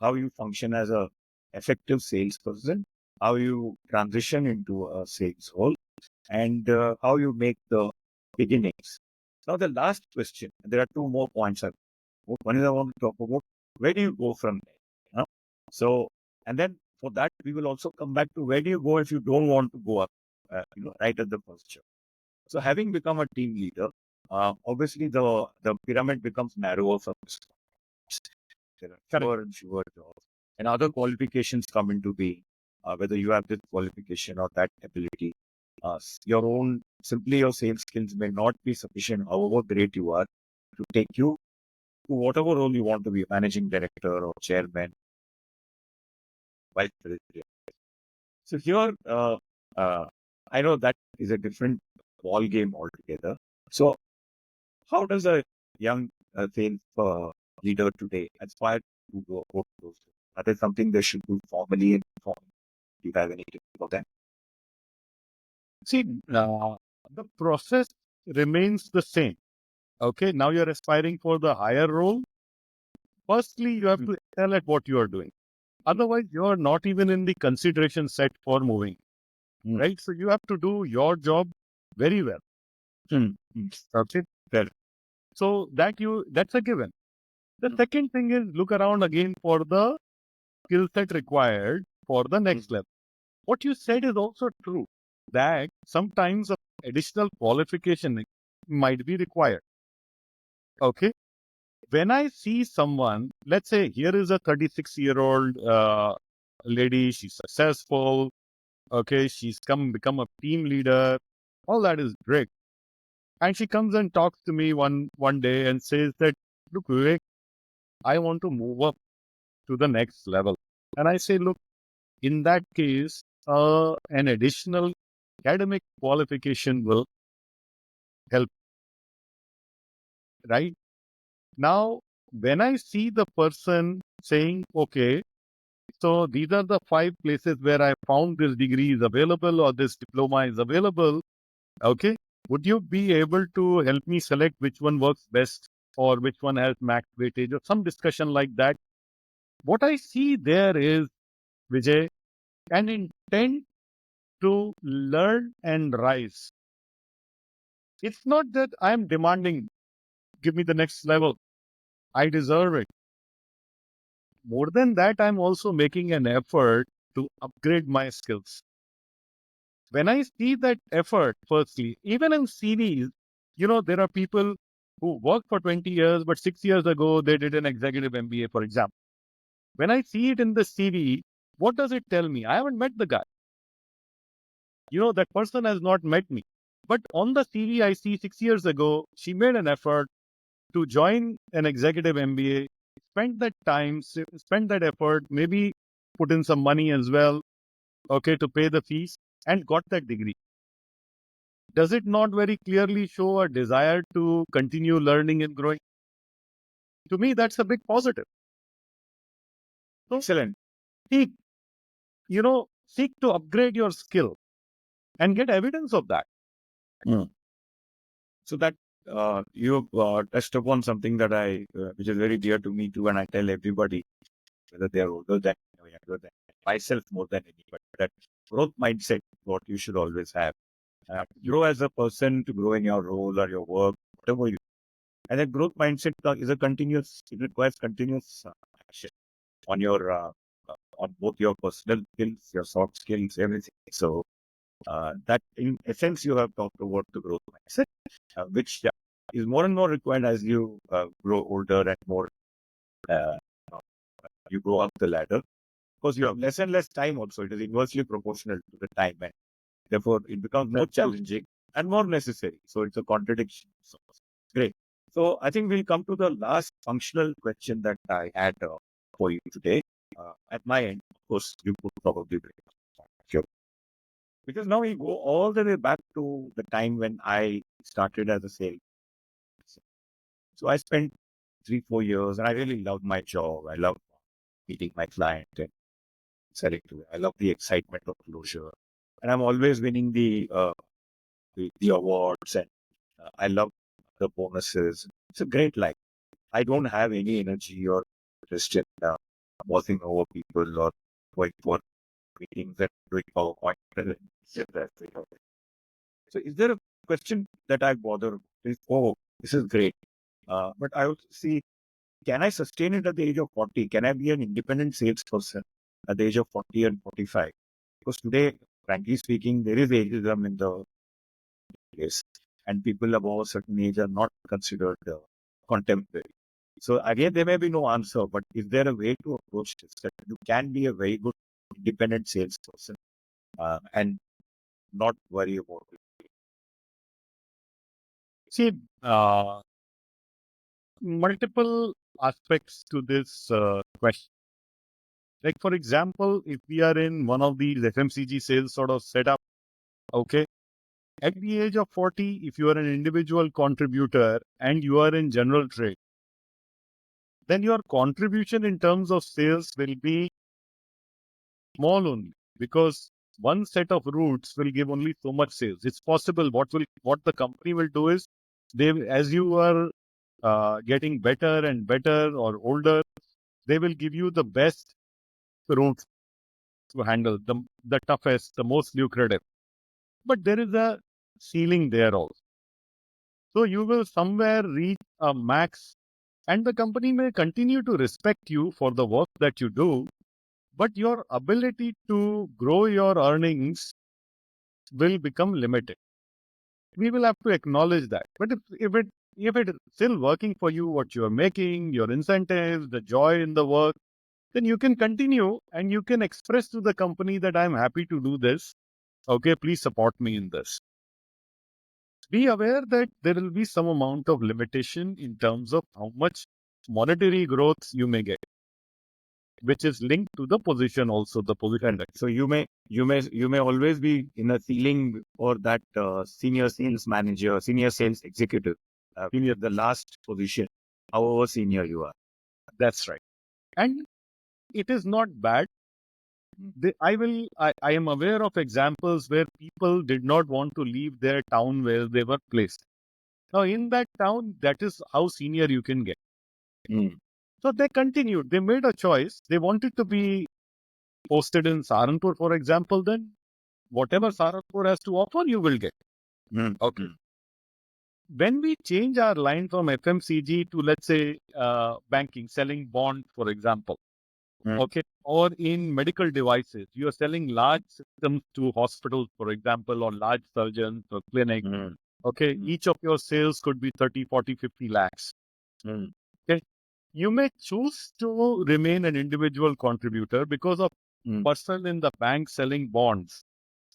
you function as a effective salesperson, how you transition into a sales role, and how you make the beginnings. Now the last question. There are two more points. One is I want to talk about where do you go from there. So and then for that we will also come back to where do you go if you don't want to go up. Right at the first job. So having become a team leader, obviously the pyramid becomes narrower from this. There are fewer and fewer jobs, and other qualifications come into being. Whether you have this qualification or that ability, simply your sales skills may not be sufficient, however great you are, to take you to whatever role you want to be, managing director or chairman, vice president. So here, I know that is a different ball game altogether. So how does a young sales leader today aspire to go to those? That is something they should do formally and informally. Do you have any tips for them? See, the process remains the same. Okay, now you're aspiring for the higher role. Firstly, you have to excel at what you are doing. Otherwise, you are not even in the consideration set for moving. Right? So you have to do your job very well. Okay. Fair. So that's a given. The second thing is look around again for the skill set required for the next level. What you said is also true that sometimes additional qualification might be required. Okay. When I see someone, let's say here is a 36-year-old lady, she's successful. Okay. She's become a team leader. All that is great. And she comes and talks to me one day and says that, look, Vivek, I want to move up to the next level. And I say, look, in that case, an additional academic qualification will help, right? Now, when I see the person saying, okay, so these are the 5 places where I found this degree is available or this diploma is available, okay, would you be able to help me select which one works best or which one has max weightage or some discussion like that? What I see there is, Vijay, an intent to learn and rise. It's not that I'm demanding, give me the next level. I deserve it. More than that, I'm also making an effort to upgrade my skills. When I see that effort, firstly, even in CVs, there are people who work for 20 years, but 6 years ago, they did an executive MBA, for example. When I see it in the CV, what does it tell me? I haven't met the guy. That person has not met me. But on the CV, I see 6 years ago, she made an effort to join an executive MBA, spend that time, spend that effort, maybe put in some money as well, okay, to pay the fees and got that degree. Does it not very clearly show a desire to continue learning and growing? To me, that's a big positive. So, Excellent. seek to upgrade your skill and get evidence of that. So that you touched upon something that which is very dear to me too, and I tell everybody, whether they are older than or younger than. myself more than anybody. That growth mindset is what you should always have. Grow as a person, to grow in your role or your work, whatever you. And that growth mindset is a continuous. It requires continuous action on your on both your personal skills, your soft skills, everything. So that in essence you have talked about the growth mindset, which is more and more required as you grow older and more uh, you go up the ladder. Because you have less and less time also. It is inversely proportional to the time, and therefore it becomes more challenging and more necessary. So it's a contradiction. So great. So I think we'll come to the last functional question that I had for you today. At my end, of course, you could probably bring up. Sure. Because now we go all the way back to the time when I started as a sales. So I spent 3, 4 years, and I really loved my job. I love meeting my client and selling to them. I love the excitement of closure, and I'm always winning the awards, and I love the bonuses. It's a great life. I don't have any energy or interest in bossing over people or going for meetings and doing PowerPoint presentations. So is there a question that I bother with? Oh, this is great. But I also see, can I sustain it at the age of 40? Can I be an independent salesperson at the age of 40 and 45? Because today, frankly speaking, there is ageism in the place, and people above a certain age are not considered contemporary. So again, there may be no answer, but is there a way to approach this that you can be a very good independent salesperson and not worry about it? See, multiple aspects to this question. Like, for example, if we are in one of these FMCG sales sort of setup, okay, at the age of 40, if you are an individual contributor and you are in general trade, then your contribution in terms of sales will be small only, because one set of routes will give only so much sales. It's possible what the company will do is, as you are getting better and better or older, they will give you the best routes to handle, the toughest, the most lucrative. But there is a ceiling there also. So you will somewhere reach a max, and the company may continue to respect you for the work that you do, but your ability to grow your earnings will become limited. We will have to acknowledge that. But if it is still working for you, what you are making, your incentives, the joy in the work, then you can continue and you can express to the company that I'm happy to do this. Okay, please support me in this. Be aware that there will be some amount of limitation in terms of how much monetary growth you may get, which is linked to the position also, the position. So you may always be in a ceiling or that senior sales manager, senior sales executive, senior the last position, however senior you are. That's right. And it is not bad. I am aware of examples where people did not want to leave their town where they were placed. Now, in that town, that is how senior you can get. Mm. So they continued. They made a choice. They wanted to be posted in Saranpur, for example. Then whatever Saranpur has to offer, you will get. Mm. Okay. Mm. When we change our line from FMCG to, let's say, banking, selling bonds, for example, okay, or in medical devices, you are selling large systems to hospitals, for example, or large surgeons or clinics. Mm. Okay, each of your sales could be 30, 40, 50 lakhs. Mm. Okay, you may choose to remain an individual contributor because of person in the bank selling bonds.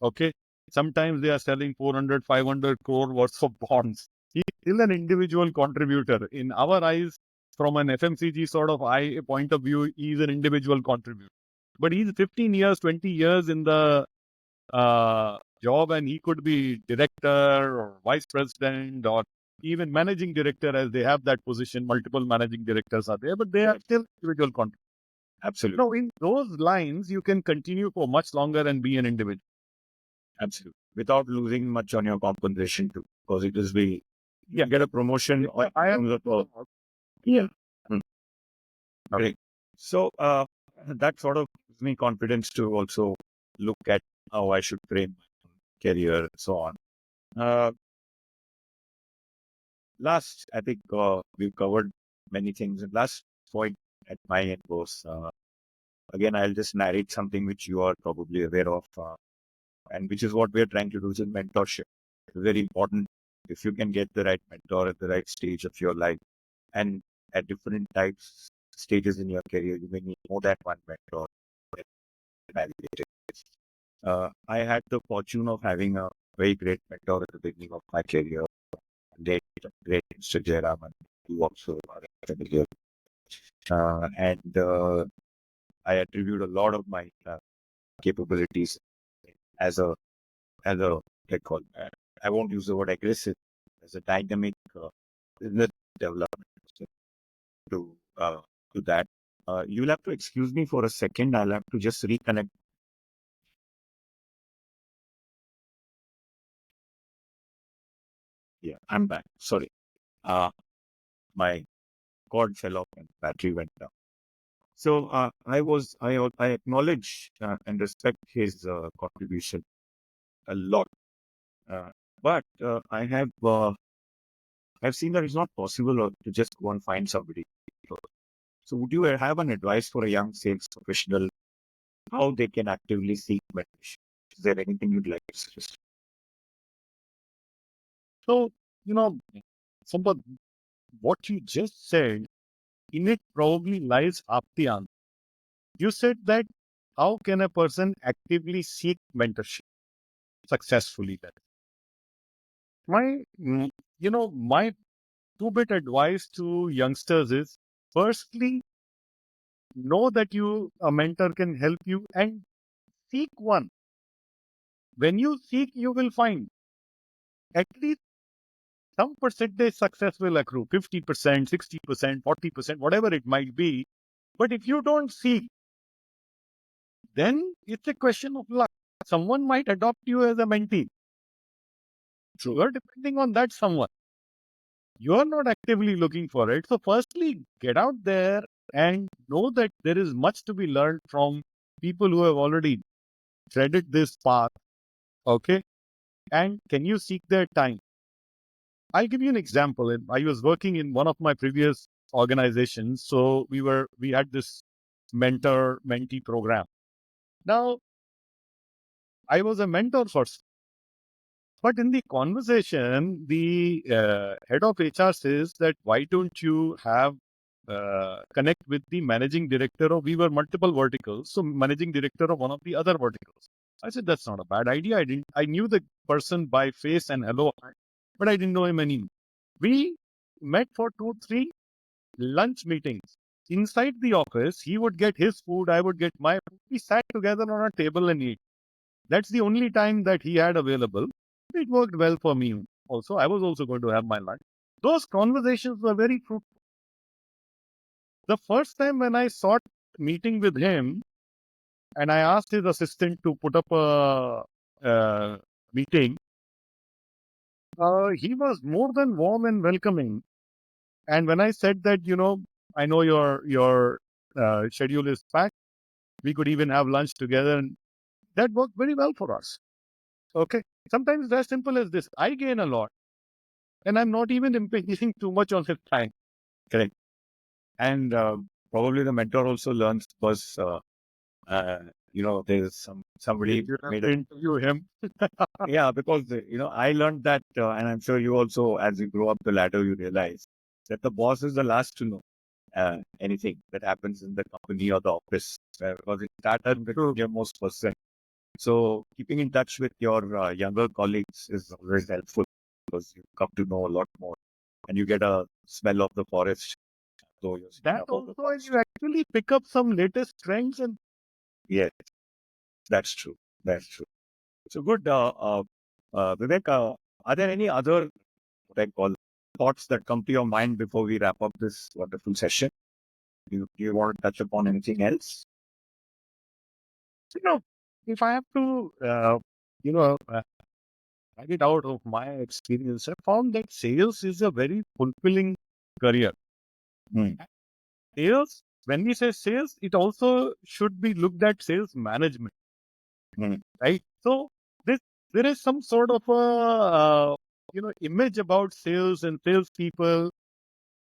Okay, sometimes they are selling 400, 500 crore worth of bonds. He's still an individual contributor. In our eyes, from an FMCG sort of point of view, he's an individual contributor. But he's 15 years, 20 years in the job, and he could be director or vice president or even managing director, as they have that position. Multiple managing directors are there, but they are still individual contributors. Absolutely. Now, in those lines, you can continue for much longer and be an individual. Absolutely. Without losing much on your compensation too, because it is you get a promotion or I am. yeah. Mm. Great. So that sort of gives me confidence to also look at how I should frame my career and so on. Uh, Last, I think we've covered many things. And last point at my end was, again, I'll just narrate something which you are probably aware of, and which is what we're trying to do is in mentorship. It's very important if you can get the right mentor at the right stage of your life and at different types, stages in your career, you may need more than one mentor. I had the fortune of having a very great mentor at the beginning of my career, great, great Mr. Jayaraman, who also are familiar. And I attribute a lot of my capabilities as a as a like call. I won't use the word aggressive, as a dynamic business development to uh, to that. You'll have to excuse me for a second. I'll have to just reconnect. Yeah, I'm back. Sorry. My cord fell off and battery went down. So I acknowledge and respect his contribution a lot. But I've seen that it's not possible to just go and find somebody. So would you have an advice for a young sales professional how they can actively seek mentorship? Is there anything you'd like to suggest? So, you know, Sampath, what you just said, in it probably lies up the answer. You said that how can a person actively seek mentorship successfully then? My two-bit advice to youngsters is, firstly, know that a mentor can help you and seek one. When you seek, you will find at least some percentage success will accrue, 50%, 60%, 40%, whatever it might be. But if you don't seek, then it's a question of luck. Someone might adopt you as a mentee. So you're depending on that someone. You're not actively looking for it. So firstly, get out there and know that there is much to be learned from people who have already treaded this path. Okay. And can you seek their time? I'll give you an example. I was working in one of my previous organizations. So we had this mentor mentee program. Now, I was a mentor first, but in the conversation, the head of HR says that why don't you have connect with the managing director of, we were multiple verticals, so managing director of one of the other verticals. I said, that's not a bad idea. I knew the person by face and hello, but I didn't know him anymore. We met for 2, 3 lunch meetings. Inside the office, he would get his food, I would get my food. We sat together on a table and ate. That's the only time that he had available. It worked well for me also. I was also going to have my lunch. Those conversations were very fruitful. The first time when I sought meeting with him and I asked his assistant to put up a meeting, he was more than warm and welcoming. And when I said that, I know your schedule is packed, we could even have lunch together, and that worked very well for us. Okay. Sometimes it's as simple as this. I gain a lot and I'm not even impinging too much on his time. Correct. And probably the mentor also learns because there's somebody You have made to a interview him. yeah, because I learned that, and I'm sure you also, as you grow up the ladder, you realize that the boss is the last to know anything that happens in the company or the office, because it started with your most person. So keeping in touch with your younger colleagues is always helpful because you come to know a lot more, and you get a smell of the forest. So you're seeing That about the also, and forest. you actually pick up some latest trends and Yes, that's true. That's true. So good, Vivek. Are there any other what I call thoughts that come to your mind before we wrap up this wonderful session? Do you want to touch upon anything else? you know, if I have to, you know, uh, write it out of my experience, I found that sales is a very fulfilling career. Hmm. Sales when we say sales, it also should be looked at sales management, right? So this there is some sort of a image about sales and salespeople.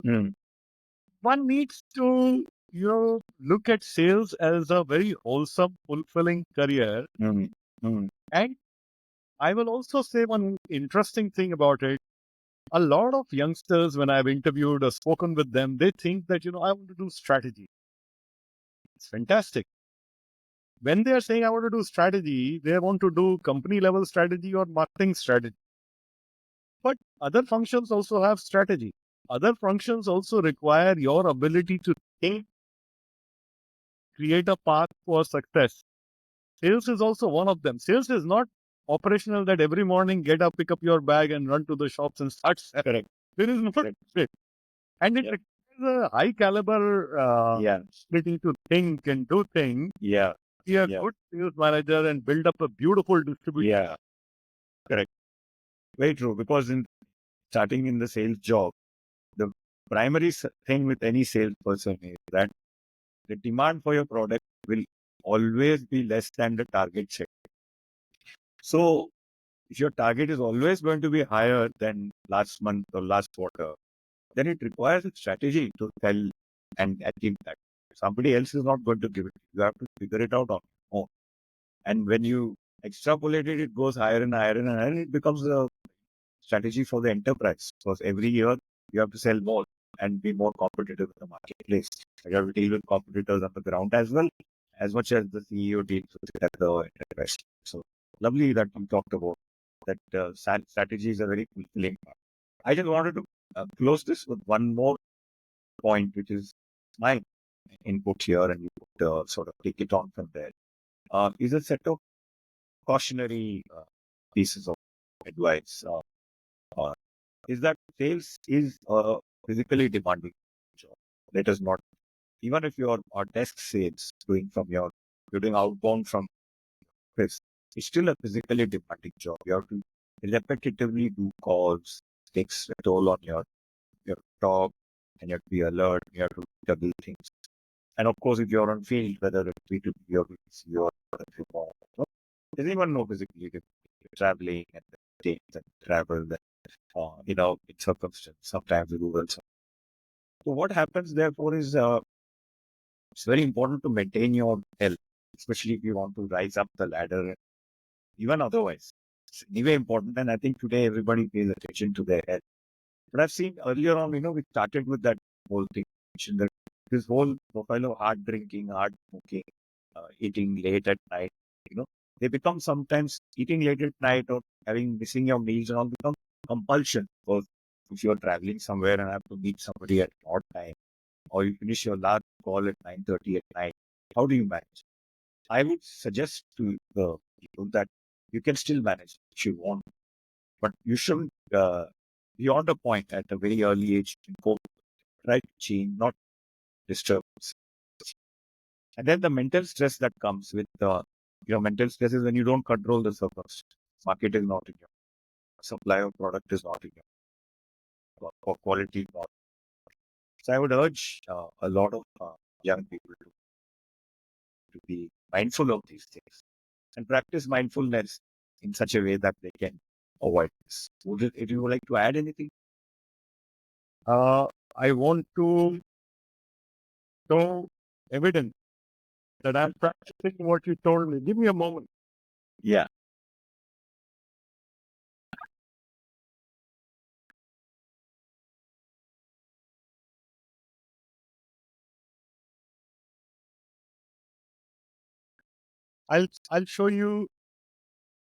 One needs to look at sales as a very wholesome, fulfilling career. And I will also say one interesting thing about it. A lot of youngsters, when I've interviewed or spoken with them, they think that, I want to do strategy. It's fantastic. When they are saying I want to do strategy, they want to do company level strategy or marketing strategy. But other functions also have strategy. Other functions also require your ability to think, create a path for success. Sales is also one of them. Sales is not operational that every morning get up, pick up your bag and run to the shops and start selling. Correct. There is not it. And it requires a high caliber ability to think and do things. Be a good sales manager and build up a beautiful distribution. Correct. Very true. Because in starting in the sales job, the primary thing with any salesperson is that the demand for your product will always be less than the target set. So if your target is always going to be higher than last month or last quarter, then it requires a strategy to sell and achieve that. Somebody else is not going to give it. You have to figure it out on your own. And when you extrapolate it, it goes higher and higher and higher, and it becomes a strategy for the enterprise. Because every year you have to sell more and be more competitive in the marketplace. You have to deal with competitors on the ground as well, as much as the CEO deals with it at the enterprise. So lovely that you talked about that. Strategy is a very fulfilling part. I just wanted to close this with one more point, which is my input here, and you could sort of take it on from there. Is a set of cautionary pieces of advice. Is that sales is a physically demanding job. Let us not, even if you're on desk sales, you're doing outbound from office, it's still a physically demanding job. You have to repetitively do calls, takes a toll on your talk, and you have to be alert, you have to juggle things. And of course, if you're on field, whether it's B2B or B2C or remote, does anyone know physically if you're traveling and the days and travel, in circumstance, sometimes rural. So what happens therefore is it's very important to maintain your health, especially if you want to rise up the ladder, even otherwise. It's anyway important, and I think today everybody pays attention to their health. But I've seen earlier on, we started with that whole thing, that this whole profile of hard drinking, hard smoking, eating late at night, they become sometimes eating late at night or missing your meals and all become compulsion. Because if you're traveling somewhere and have to meet somebody at odd time, or you finish your last call at 9:30 at night, how do you manage? I would suggest to the people that you can still manage if you want, but you shouldn't, beyond a point at a very early age, try to change, not disturb. And then the mental stress that comes with mental stress is when you don't control the circumstance. Market is not in your supply of product is not in your quality is not. So I would urge a lot of young people to be mindful of these things and practice mindfulness in such a way that they can avoid this. If you would like to add anything? I want to show evidence that I'm practicing what you told me. Give me a moment. Yeah. I'll show you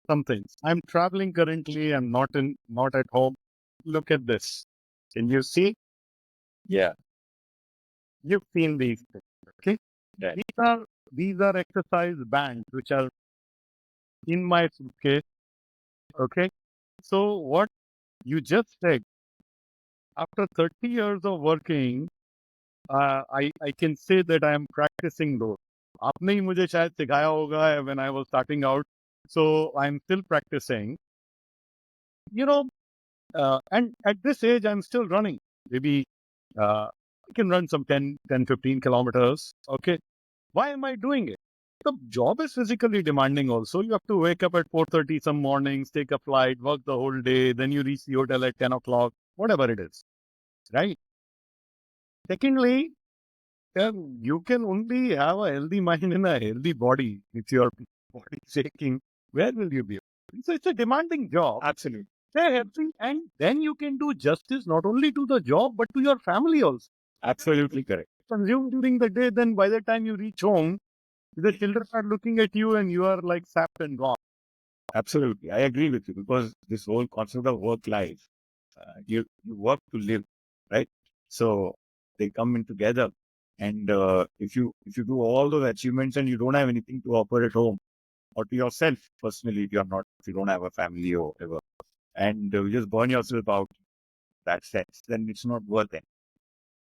some things. I'm traveling currently. I'm not at home. Look at this. Can you see? Yeah. You've seen these things. Okay. Right. These are exercise bands which are in my suitcase. Okay. So what you just said, after 30 years of working, I can say that I am practicing those. आपने ही मुझे शायद सिखाया होगा when I was starting out. So I'm still practicing. And at this age, I'm still running. Maybe I can run some 10, 15 kilometers. Okay. Why am I doing it? The job is physically demanding also. You have to wake up at 4:30 some mornings, take a flight, work the whole day, then you reach the hotel at 10 o'clock, whatever it is, right? Secondly, you can only have a healthy mind and a healthy body. If your body is aching, where will you be? So it's a demanding job. Absolutely. Stay healthy, and then you can do justice not only to the job but to your family also. Absolutely correct. Consume during the day, then by the time you reach home, the children are looking at you and you are like sapped and gone. Absolutely. I agree with you because this whole concept of work life, you work to live, right? So they come in together. And if you do all those achievements and you don't have anything to offer at home or to yourself personally, if you don't have a family or whatever, and you just burn yourself out that sense, then it's not worth it.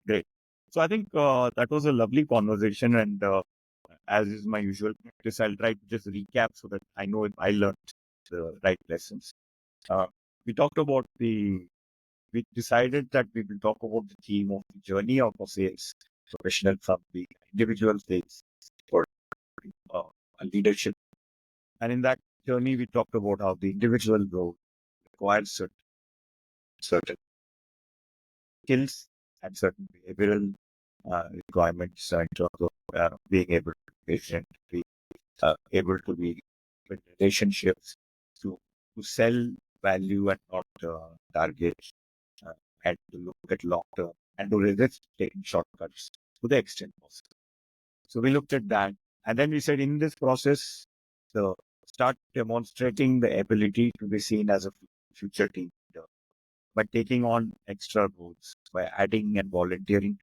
Great. So I think that was a lovely conversation, and as is my usual practice, I'll try to just recap so that I know if I learned the right lessons. Uh, we talked about we decided that we will talk about the theme of the journey of a sales professional from the individual sales for uh, a leadership. And in that journey, we talked about how the individual role requires certain skills and certain behavioral requirements in terms of being able to be patient, be able to be with relationships, to, to sell value and not target, uh, and to look at long term and to resist taking shortcuts to the extent possible. So we looked at that. And then we said in this process, the start demonstrating the ability to be seen as a future team leader by taking on extra roles, by adding and volunteering,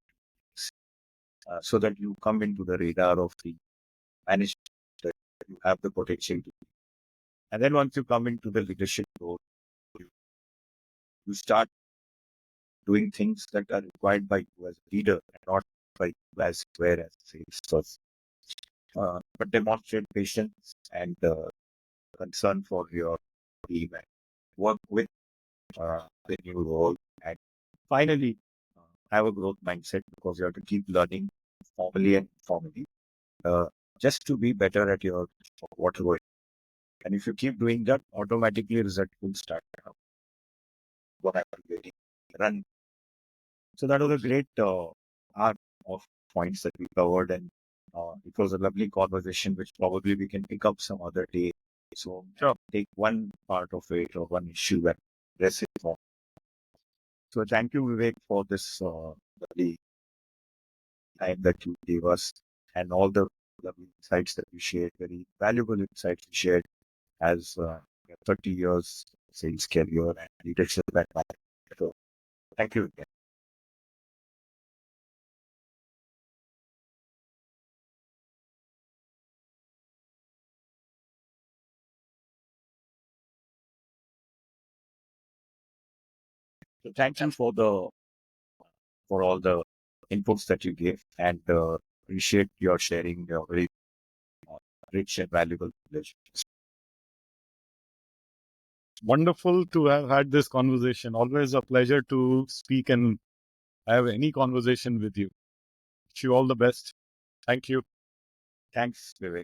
so that you come into the radar of the management, that you have the potential to. And then once you come into the leadership role, you, you start doing things that are required by you as a leader and not by you as where as a salesperson. But demonstrate patience and concern for your team and work with the new role. And finally, have a growth mindset because you have to keep learning formally and informally, uh, just to be better at your whatever. And if you keep doing that, automatically result will start whatever you're getting run. So that was a great arc of points that we covered, and it was a lovely conversation, which probably we can pick up some other day. So Sure. take one part of it or one issue and address it more. So thank you, Vivek, for this lovely time that you gave us and all the lovely insights that you shared, very valuable insights you shared as 30 years sales career and leadership at my. So thank you again. So thank you for all the inputs that you gave, and appreciate your sharing your very uh, rich and valuable knowledge. Wonderful to have had this conversation. Always a pleasure to speak and have any conversation with you. Wish you all the best. Thank you. Thanks, Vivek.